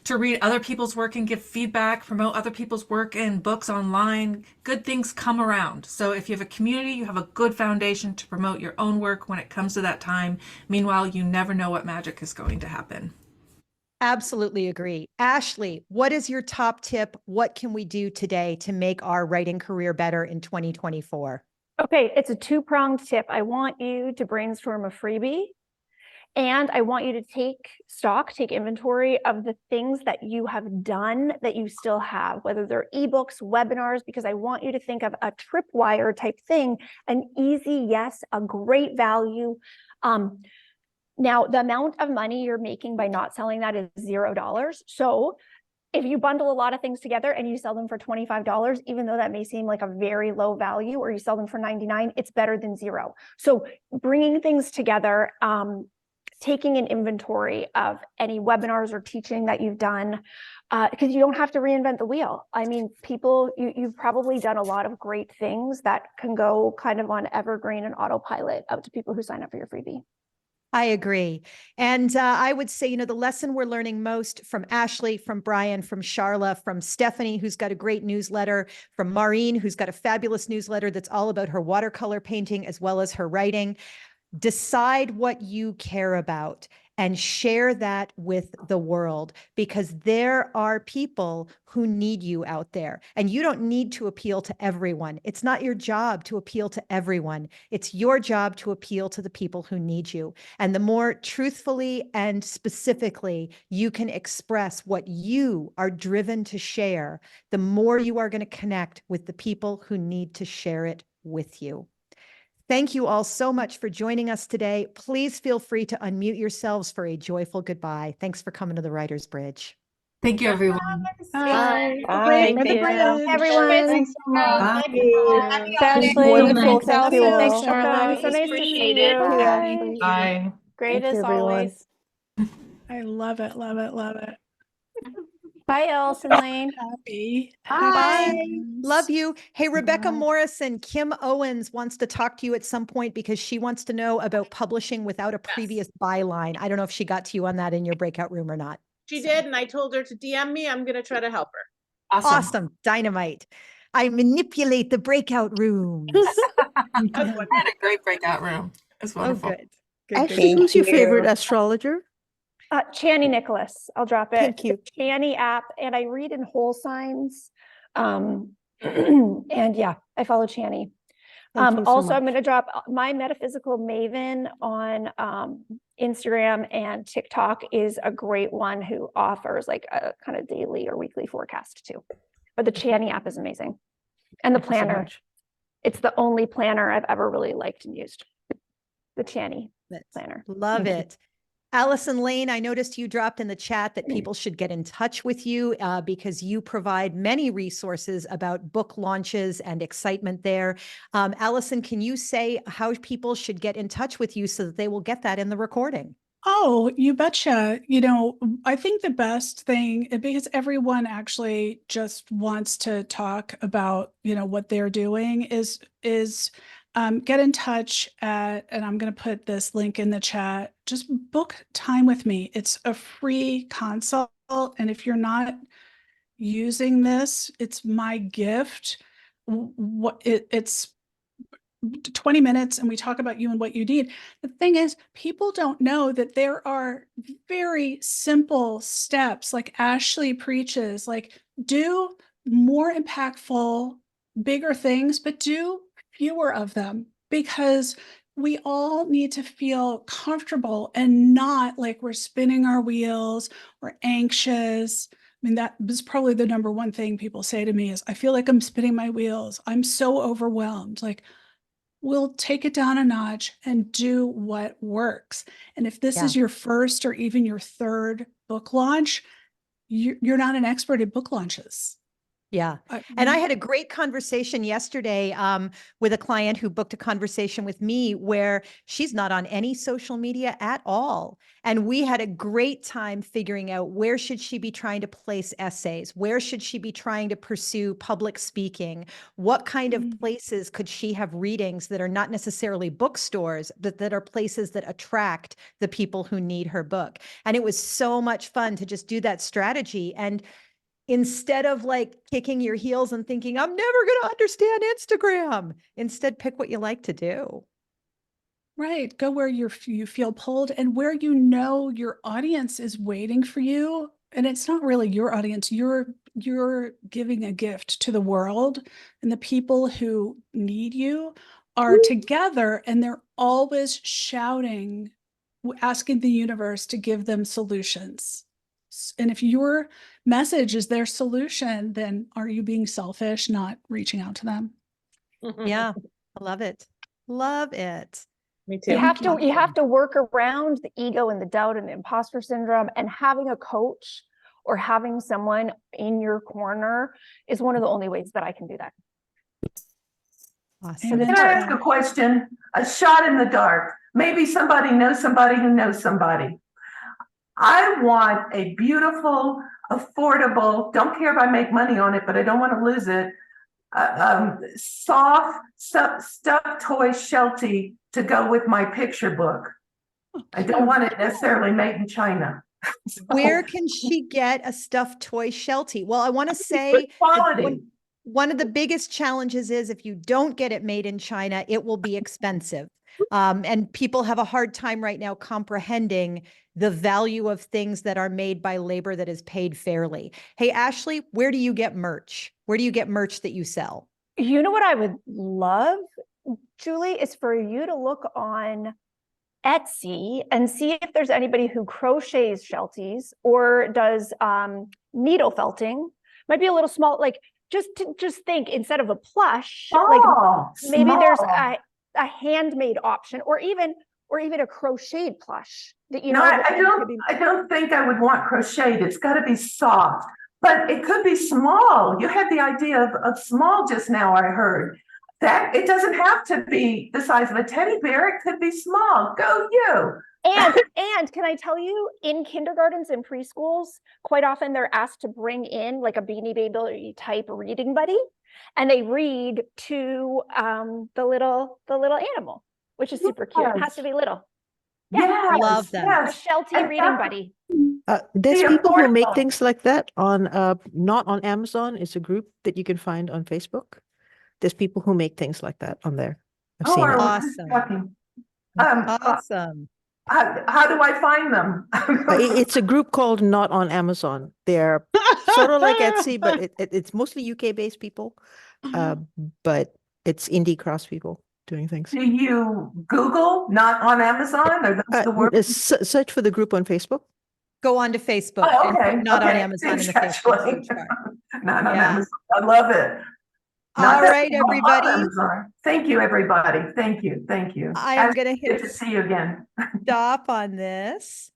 C: to read other people's work and give feedback, promote other people's work and books online. Good things come around. So if you have a community, you have a good foundation to promote your own work when it comes to that time. Meanwhile, you never know what magic is going to happen.
A: Absolutely agree. Ashleigh, what is your top tip? What can we do today to make our writing career better in 2024?
B: Okay, it's a 2-pronged tip. I want you to brainstorm a freebie, and I want you to take inventory of the things that you have done that you still have, whether they're ebooks, webinars, because I want you to think of a tripwire type thing, an easy yes, a great value. Now, the amount of money you're making by not selling that is $0. So if you bundle a lot of things together and you sell them for $25, even though that may seem like a very low value, or you sell them for $99, it's better than 0. So bringing things together, taking an inventory of any webinars or teaching that you've done, because you don't have to reinvent the wheel. I mean, you've probably done a lot of great things that can go kind of on evergreen and autopilot out to people who sign up for your freebie.
A: I agree. And I would say, the lesson we're learning most from Ashleigh, from Brian, from Charla, from Stephanie, who's got a great newsletter, from Maureen, who's got a fabulous newsletter that's all about her watercolor painting as well as her writing. Decide what you care about and share that with the world, because there are people who need you out there, and you don't need to appeal to everyone. It's not your job to appeal to everyone. It's your job to appeal to the people who need you. And the more truthfully and specifically you can express what you are driven to share, the more you are going to connect with the people who need to share it with you. Thank you all so much for joining us today. Please feel free to unmute yourselves for a joyful goodbye. Thanks for coming to the Writer's Bridge.
C: Thank you, everyone.
E: Bye.
B: Thank you, everyone.
F: Thanks so much.
C: Bye.
B: Ashleigh,
H: Wonderful. Thank you all.
B: thanks,
E: Thanks,
B: Charla.
E: Charla.
B: So nice to see
E: Appreciate
B: you.
E: it.
B: Ashley.
C: Bye.
H: Great as always.
I: I love it, love it, love it.
B: Bye, Alison Lane.
I: Happy.
A: Bye.
I: Happy
A: Love you. Hey, Rebecca
I: Bye.
A: Morrison, Kim Owens wants to talk to you at some point because she wants to know about publishing without a previous byline. I don't know if she got to you on that in your breakout room or not.
E: She did, and I told her to DM me. I'm going to try to help her.
A: Awesome. Dynamite. I manipulate the breakout rooms.
C: And a great breakout room. It's wonderful.
A: Oh, good.
H: Actually, who's your favorite astrologer?
B: Channy Nicholas. I'll drop it.
H: Thank you.
B: The Channy app, and I read in whole signs. And yeah, I follow Channy.
H: Thank you so
B: Also, I'm
H: much.
B: going to drop my Metaphysical Maven on Instagram and TikTok is a great one who offers like a kind of daily or weekly forecast too. But the Channy app is amazing. And the
H: Thank you so
B: planner.
H: much.
B: It's the only planner I've ever really liked and used. The Channy planner.
A: Love
H: Thank you.
A: it. Allison Lane, I noticed you dropped in the chat that people should get in touch with you because you provide many resources about book launches and excitement there. Allison, can you say how people should get in touch with you so that they will get that in the recording?
I: Oh, you betcha. I think the best thing, because everyone actually just wants to talk about, what they're doing is get in touch and I'm going to put this link in the chat. Just book time with me. It's a free consult. And if you're not using this, it's my gift. It's 20 minutes and we talk about you and what you need. The thing is, people don't know that there are very simple steps, like Ashleigh preaches, like do more impactful, bigger things, but do fewer of them, because we all need to feel comfortable and not like we're spinning our wheels or anxious. I mean, that was probably the number one thing people say to me is, I feel like I'm spinning my wheels. I'm so overwhelmed. Like, we'll take it down a notch and do what works. And if this is your first or even your third book launch, you're not an expert at book launches.
A: Yeah. And I had a great conversation yesterday with a client who booked a conversation with me where she's not on any social media at all. And we had a great time figuring out, where should she be trying to place essays? Where should she be trying to pursue public speaking? What kind of places could she have readings that are not necessarily bookstores, but that are places that attract the people who need her book? And it was so much fun to just do that strategy. And instead of like kicking your heels and thinking, I'm never going to understand Instagram, instead pick what you like to do.
I: Right. Go where you feel pulled and where you know your audience is waiting for you. And it's not really your audience. You're giving a gift to the world, and the people who need you are together, and they're always shouting, asking the universe to give them solutions. And if your message is their solution, then are you being selfish, not reaching out to them?
A: Yeah, I love it. Love it.
E: Me too.
B: You have to work around the ego and the doubt and the imposter syndrome, and having a coach or having someone in your corner is one of the only ways that I can do that.
A: Awesome.
J: Can I ask a question? A shot in the dark. Maybe somebody knows somebody who knows somebody. I want a beautiful, affordable, don't care if I make money on it, but I don't want to lose it, soft stuffed toy sheltie to go with my picture book. I don't want it necessarily made in China. So,
A: where can she get a stuffed toy sheltie? Well, I want to say
J: quality.
A: One of the biggest challenges is, if you don't get it made in China, it will be expensive. And people have a hard time right now comprehending the value of things that are made by labor that is paid fairly. Hey, Ashleigh, where do you get merch? Where do you get merch that you sell?
B: You know what I would love, Julie, is for you to look on Etsy and see if there's anybody who crochets shelties or does needle felting. Might be a little small, like just think, instead of a plush, like maybe there's a handmade option, or even a crocheted plush that you know.
J: I don't think I would want crocheted. It's got to be soft, but it could be small. You had the idea of small just now, I heard. That it doesn't have to be the size of a teddy bear. It could be small. Go you.
B: And can I tell you, in kindergartens and preschools, quite often they're asked to bring in like a Beanie Baby type reading buddy, and they read to the little animal, which is super cute. It has to be little.
J: Yeah,
A: love that.
B: A sheltie reading buddy.
H: There's people who make things like that on not on Amazon. It's a group that you can find on Facebook. There's people who make things like that on there. I've seen it.
A: Awesome. Awesome.
J: How do I find them?
H: It's a group called Not on Amazon. They're sort of like Etsy, but it's mostly UK-based people. But it's indie cross people doing things.
J: Do you Google Not on Amazon, or that's the word?
H: Search for the group on Facebook.
A: Go on to Facebook.
J: Oh, okay.
A: And put Not on Amazon in the Facebook search bar.
J: Not on Amazon. I love it.
A: All right, everybody.
J: Thank you, everybody. Thank you.
A: I am going to
J: Good to see you again.
A: stop on this.